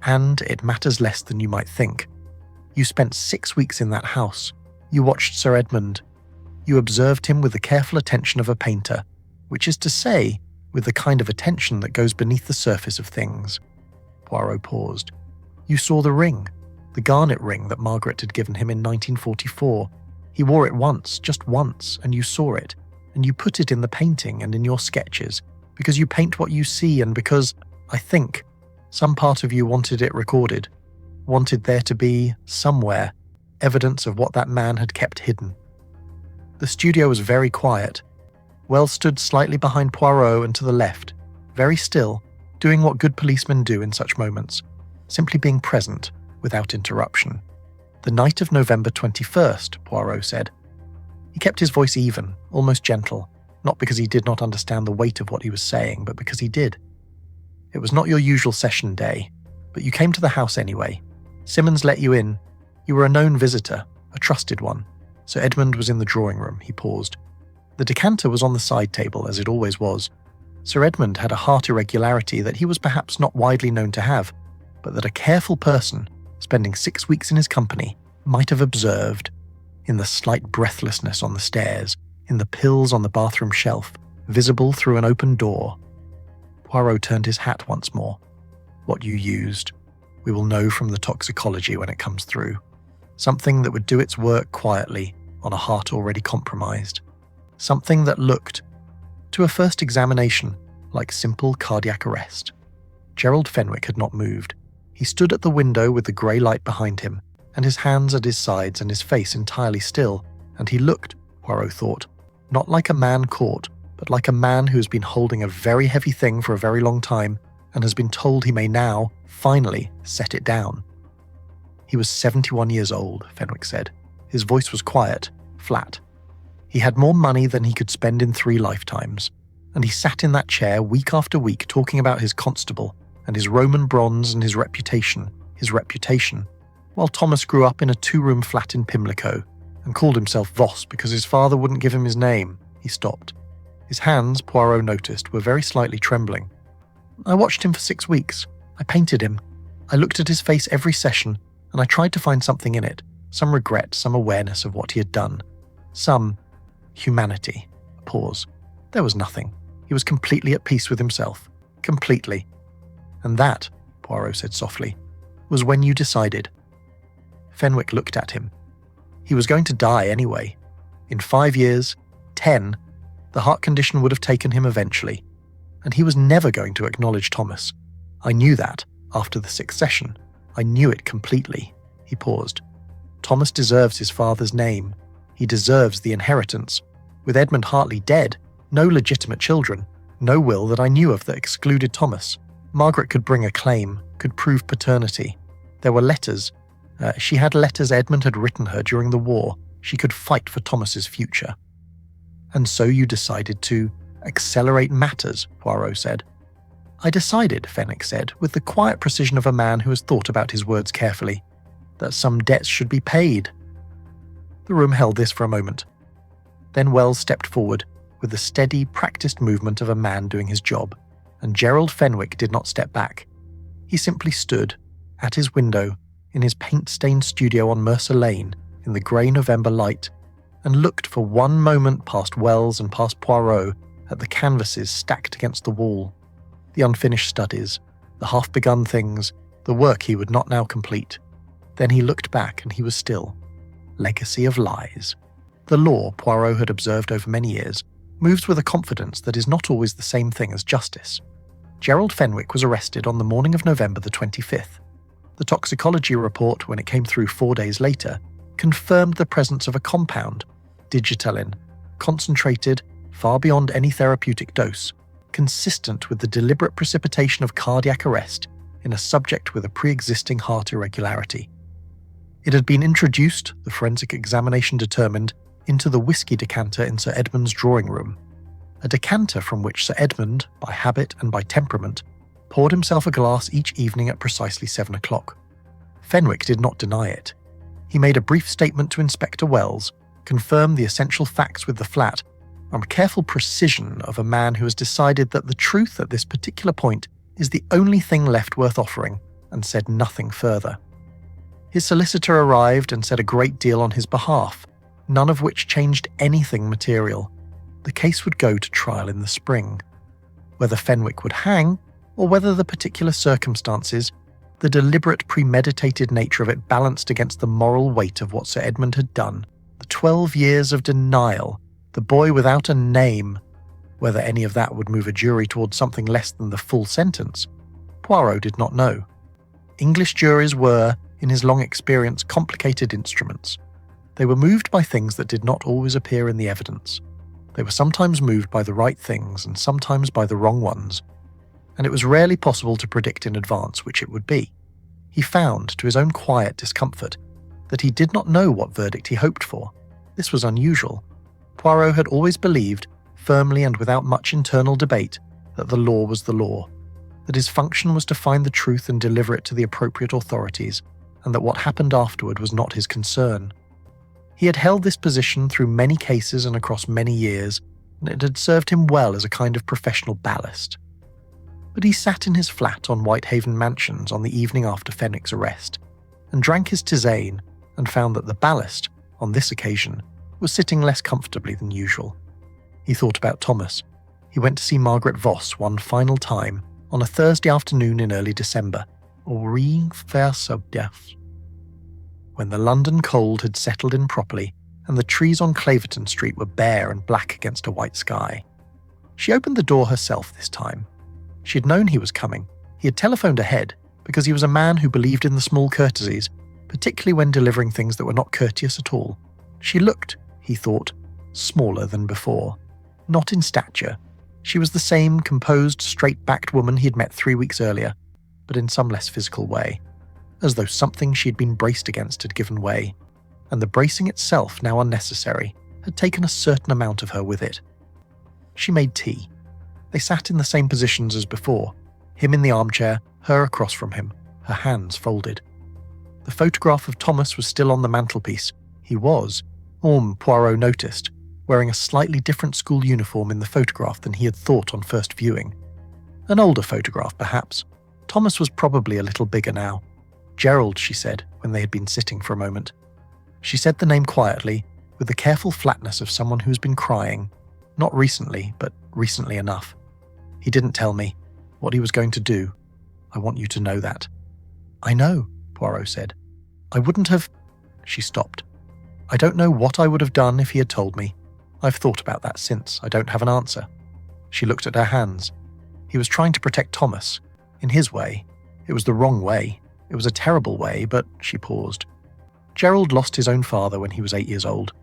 And it matters less than you might think. You spent 6 weeks in that house. You watched Sir Edmund. You observed him with the careful attention of a painter, which is to say, with the kind of attention that goes beneath the surface of things. Poirot paused. You saw the ring, the garnet ring that Margaret had given him in 1944. He wore it once, just once, and you saw it, and you put it in the painting and in your sketches, because you paint what you see and because, I think, some part of you wanted it recorded, wanted there to be, somewhere, evidence of what that man had kept hidden. The studio was very quiet. Wells stood slightly behind Poirot and to the left, very still, doing what good policemen do in such moments, simply being present without interruption. The night of November 21st, Poirot said. He kept his voice even, almost gentle, not because he did not understand the weight of what he was saying, but because he did. It was not your usual session day, but you came to the house anyway. Simmons let you in. You were a known visitor, a trusted one. Sir Edmund was in the drawing room. He paused. The decanter was on the side table, as it always was. Sir Edmund had a heart irregularity that he was perhaps not widely known to have, but that a careful person, spending 6 weeks in his company, might have observed, in the slight breathlessness on the stairs, in the pills on the bathroom shelf, visible through an open door. Poirot turned his hat once more. What you used, we will know from the toxicology when it comes through. Something that would do its work quietly on a heart already compromised. Something that looked, to a first examination, like simple cardiac arrest. Gerald Fenwick had not moved. He stood at the window with the grey light behind him, and his hands at his sides and his face entirely still, and he looked, Poirot thought, not like a man caught, but like a man who has been holding a very heavy thing for a very long time and has been told he may now, finally, set it down. He was 71 years old, Fenwick said. His voice was quiet, flat. He had more money than he could spend in 3 lifetimes, and he sat in that chair week after week talking about his constable and his Roman bronze and his reputation, while Thomas grew up in a 2-room flat in Pimlico and called himself Voss because his father wouldn't give him his name. He stopped. His hands, Poirot noticed, were very slightly trembling. I watched him for 6 weeks. I painted him. I looked at his face every session, and I tried to find something in it, some regret, some awareness of what he had done, some humanity. A pause. There was nothing. He was completely at peace with himself. Completely. And that, Poirot said softly, was when you decided. Fenwick looked at him. He was going to die anyway. In 5 years, 10, the heart condition would have taken him eventually. And he was never going to acknowledge Thomas. I knew that, after the 6th session. I knew it completely. He paused. Thomas deserves his father's name. He deserves the inheritance. With Edmund Hartley dead, no legitimate children, no will that I knew of that excluded Thomas. Margaret could bring a claim, could prove paternity. There were letters. She had letters Edmund had written her during the war. She could fight for Thomas's future. And so you decided to accelerate matters, Poirot said. I decided, Fenwick said, with the quiet precision of a man who has thought about his words carefully, that some debts should be paid. The room held this for a moment. Then Wells stepped forward, with the steady, practiced movement of a man doing his job, and Gerald Fenwick did not step back. He simply stood, at his window, in his paint-stained studio on Mercer Lane, in the grey November light, and looked for one moment past Wells and past Poirot at the canvases stacked against the wall, the unfinished studies, the half-begun things, the work he would not now complete. Then he looked back and he was still. Legacy of lies. The law, Poirot had observed over many years, moves with a confidence that is not always the same thing as justice. Gerald Fenwick was arrested on the morning of November the 25th. The toxicology report, when it came through 4 days later, confirmed the presence of a compound, digitalin, concentrated, far beyond any therapeutic dose, consistent with the deliberate precipitation of cardiac arrest in a subject with a pre-existing heart irregularity. It had been introduced, the forensic examination determined, into the whisky decanter in Sir Edmund's drawing room, a decanter from which Sir Edmund, by habit and by temperament, poured himself a glass each evening at precisely 7 o'clock. Fenwick did not deny it. He made a brief statement to Inspector Wells, confirmed the essential facts with the flat, and careful precision of a man who has decided that the truth at this particular point is the only thing left worth offering, and said nothing further. His solicitor arrived and said a great deal on his behalf, none of which changed anything material. The case would go to trial in the spring. Whether Fenwick would hang, or whether the particular circumstances, the deliberate premeditated nature of it balanced against the moral weight of what Sir Edmund had done, the 12 years of denial, the boy without a name, whether any of that would move a jury towards something less than the full sentence, Poirot did not know. English juries were, in his long experience, complicated instruments. They were moved by things that did not always appear in the evidence. They were sometimes moved by the right things and sometimes by the wrong ones, and it was rarely possible to predict in advance which it would be. He found, to his own quiet discomfort, that he did not know what verdict he hoped for. This was unusual. Poirot had always believed, firmly and without much internal debate, that the law was the law, that his function was to find the truth and deliver it to the appropriate authorities, and that what happened afterward was not his concern. He had held this position through many cases and across many years, and it had served him well as a kind of professional ballast. But he sat in his flat on Whitehaven Mansions on the evening after Fenwick's arrest, and drank his tisane, and found that the ballast, on this occasion, was sitting less comfortably than usual. He thought about Thomas. He went to see Margaret Voss one final time on a Thursday afternoon in early December, when the London cold had settled in properly and the trees on Claverton Street were bare and black against a white sky. She opened the door herself this time. She had known he was coming. He had telephoned ahead because he was a man who believed in the small courtesies, particularly when delivering things that were not courteous at all. She looked, he thought, smaller than before. Not in stature. She was the same composed, straight-backed woman he had met 3 weeks earlier, but in some less physical way, as though something she had been braced against had given way, and the bracing itself, now unnecessary, had taken a certain amount of her with it. She made tea. They sat in the same positions as before, him in the armchair, her across from him, her hands folded. The photograph of Thomas was still on the mantelpiece. He was, Poirot noticed, wearing a slightly different school uniform in the photograph than he had thought on first viewing. An older photograph, perhaps. Thomas was probably a little bigger now. Gerald, she said, when they had been sitting for a moment. She said the name quietly, with the careful flatness of someone who's been crying. Not recently, but recently enough. He didn't tell me what he was going to do. I want you to know that. I know, Poirot said. I wouldn't have... She stopped. I don't know what I would have done if he had told me. I've thought about that since. I don't have an answer. She looked at her hands. He was trying to protect Thomas. In his way. It was the wrong way. It was a terrible way, but she paused. Gerald lost his own father when he was 8 years old.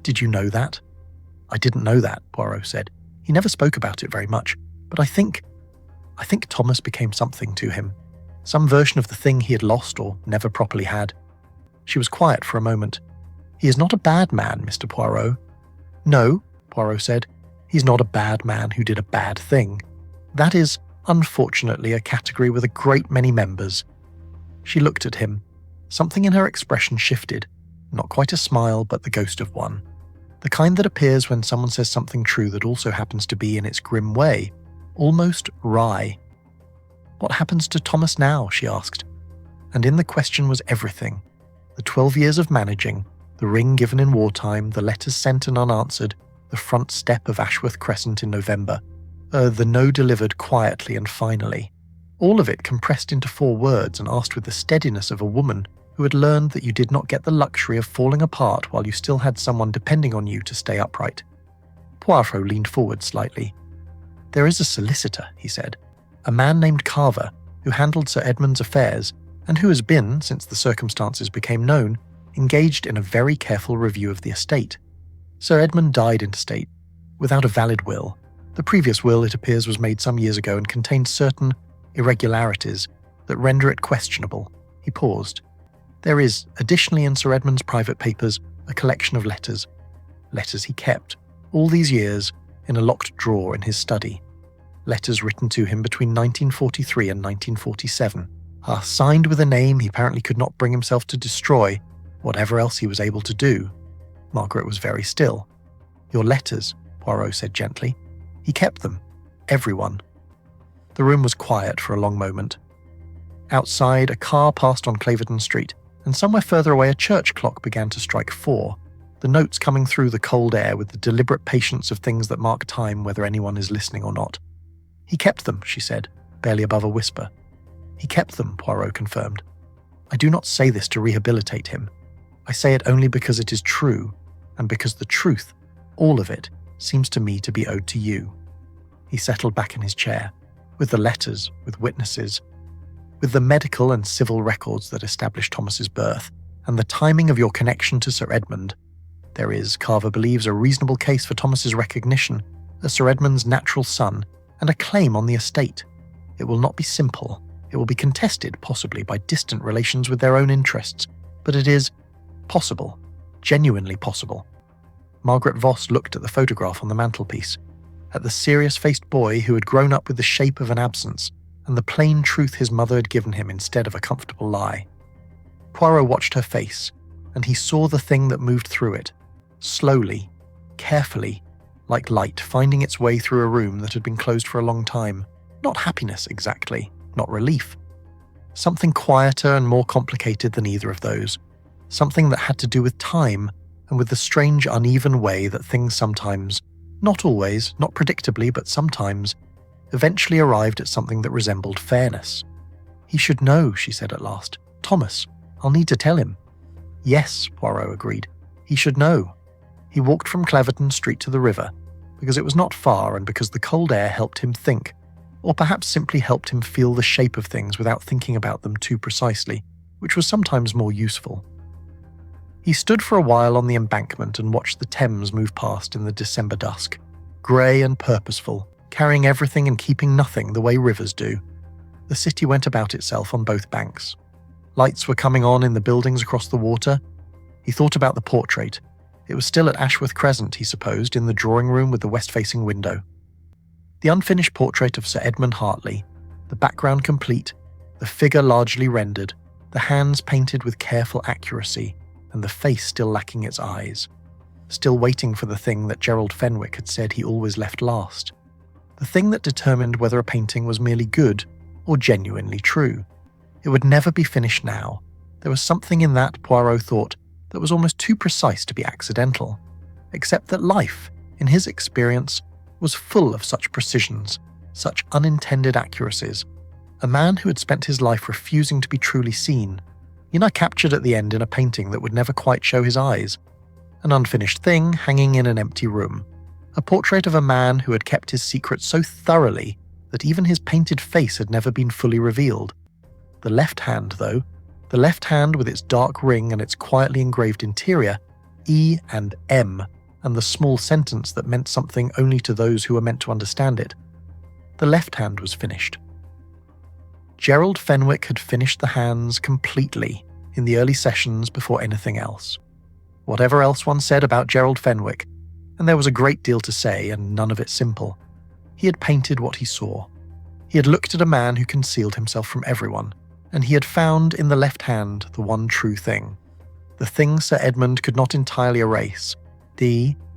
Did you know that? I didn't know that, Poirot said. He never spoke about it very much, but I think Thomas became something to him. Some version of the thing he had lost or never properly had. She was quiet for a moment. He is not a bad man, Mr. Poirot. No, Poirot said. He's not a bad man who did a bad thing. That is, unfortunately, a category with a great many members. She looked at him. Something in her expression shifted. Not quite a smile, but the ghost of one. The kind that appears when someone says something true that also happens to be in its grim way. Almost wry. What happens to Thomas now? She asked. And in the question was everything. The 12 years of managing, the ring given in wartime, the letters sent and unanswered, the front step of Ashworth Crescent in November, the no delivered quietly and finally. All of it compressed into 4 words and asked with the steadiness of a woman who had learned that you did not get the luxury of falling apart while you still had someone depending on you to stay upright. Poirot leaned forward slightly. There is a solicitor, he said, a man named Carver, who handled Sir Edmund's affairs and who has been, since the circumstances became known, engaged in a very careful review of the estate. Sir Edmund died intestate, without a valid will. The previous will, it appears, was made some years ago and contained certain irregularities that render it questionable. He paused. There is, additionally in Sir Edmund's private papers, a collection of letters. letters he kept, all these years, in a locked drawer in his study. Letters written to him between 1943 and 1947, signed with a name he apparently could not bring himself to destroy, whatever else he was able to do. Margaret was very still. "Your letters," Poirot said gently. "He kept them. Everyone." The room was quiet for a long moment. Outside, a car passed on Claverton Street, and somewhere further away a church clock began to strike 4, the notes coming through the cold air with the deliberate patience of things that mark time whether anyone is listening or not. "He kept them," she said, barely above a whisper. "He kept them," Poirot confirmed. "I do not say this to rehabilitate him. I say it only because it is true, and because the truth, all of it, seems to me to be owed to you." He settled back in his chair, with the letters, with witnesses, with the medical and civil records that establish Thomas's birth, and the timing of your connection to Sir Edmund. There is, Carver believes, a reasonable case for Thomas's recognition as Sir Edmund's natural son and a claim on the estate. It will not be simple. It will be contested, possibly, by distant relations with their own interests, but it is possible, genuinely possible. Margaret Voss looked at the photograph on the mantelpiece, at the serious-faced boy who had grown up with the shape of an absence and the plain truth his mother had given him instead of a comfortable lie. Poirot watched her face, and he saw the thing that moved through it, slowly, carefully, like light finding its way through a room that had been closed for a long time. Not happiness, exactly, not relief. Something quieter and more complicated than either of those. Something that had to do with time and with the strange, uneven way that things sometimes, not always, not predictably, but sometimes, eventually arrived at something that resembled fairness. "He should know," she said at last. "Thomas, I'll need to tell him." "Yes," Poirot agreed. "He should know." He walked from Claverton Street to the river, because it was not far and because the cold air helped him think, or perhaps simply helped him feel the shape of things without thinking about them too precisely, which was sometimes more useful. He stood for a while on the embankment and watched the Thames move past in the December dusk, grey and purposeful, carrying everything and keeping nothing the way rivers do. The city went about itself on both banks. Lights were coming on in the buildings across the water. He thought about the portrait. It was still at Ashworth Crescent, he supposed, in the drawing room with the west-facing window. The unfinished portrait of Sir Edmund Hartley, the background complete, the figure largely rendered, the hands painted with careful accuracy, and the face still lacking its eyes, still waiting for the thing that Gerald Fenwick had said he always left last, the thing that determined whether a painting was merely good or genuinely true. It would never be finished now. There was something in that, Poirot thought, that was almost too precise to be accidental, except that life, in his experience, was full of such precisions, such unintended accuracies. A man who had spent his life refusing to be truly seen, captured at the end in a painting that would never quite show his eyes, an unfinished thing hanging in an empty room, a portrait of a man who had kept his secret so thoroughly that even his painted face had never been fully revealed. The left hand, though, the left hand with its dark ring and its quietly engraved interior, E and M, and the small sentence that meant something only to those who were meant to understand it. The left hand was finished. Gerald Fenwick had finished the hands completely in the early sessions before anything else. Whatever else one said about Gerald Fenwick, and there was a great deal to say and none of it simple, he had painted what he saw. He had looked at a man who concealed himself from everyone, and he had found in the left hand the one true thing. The thing Sir Edmund could not entirely erase,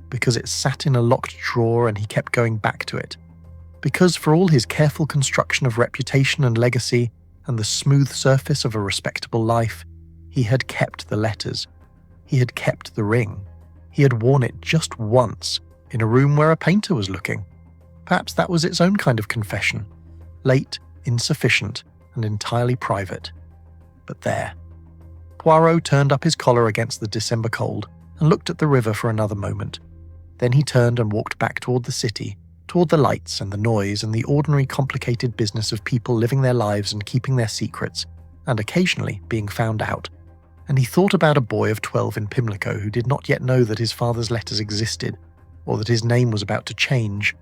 because it sat in a locked drawer and he kept going back to it. Because for all his careful construction of reputation and legacy and the smooth surface of a respectable life, he had kept the letters. He had kept the ring. He had worn it just once in a room where a painter was looking. Perhaps that was its own kind of confession, late, insufficient, and entirely private. But there. Poirot turned up his collar against the December cold and looked at the river for another moment. Then he turned and walked back toward the city, toward the lights and the noise and the ordinary complicated business of people living their lives and keeping their secrets, and occasionally being found out. And he thought about a boy of 12 in Pimlico who did not yet know that his father's letters existed, or that his name was about to change,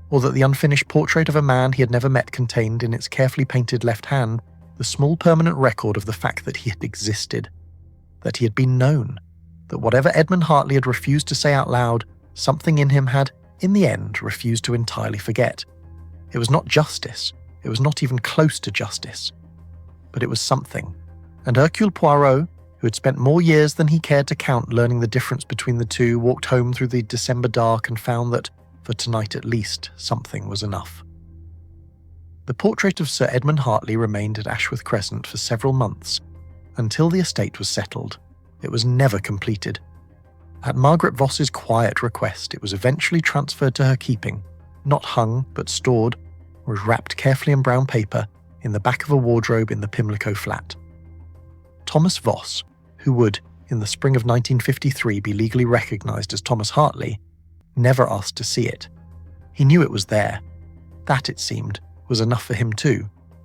or that the unfinished portrait of a man he had never met contained in its carefully painted left hand the small permanent record of the fact that he had existed, that he had been known, that whatever Edmund Hartley had refused to say out loud, something in him had, in the end, refused to entirely forget. It was not justice. It was not even close to justice. But it was something. And Hercule Poirot, who had spent more years than he cared to count learning the difference between the two, walked home through the December dark and found that, for tonight at least, something was enough. The portrait of Sir Edmund Hartley remained at Ashworth Crescent for several months, until the estate was settled. It was never completed. At Margaret Voss's quiet request, it was eventually transferred to her keeping, not hung, but stored, or was wrapped carefully in brown paper in the back of a wardrobe in the Pimlico flat. Thomas Voss, who would, in the spring of 1953, be legally recognised as Thomas Hartley, never asked to see it. He knew it was there. That, it seemed, was enough for him too.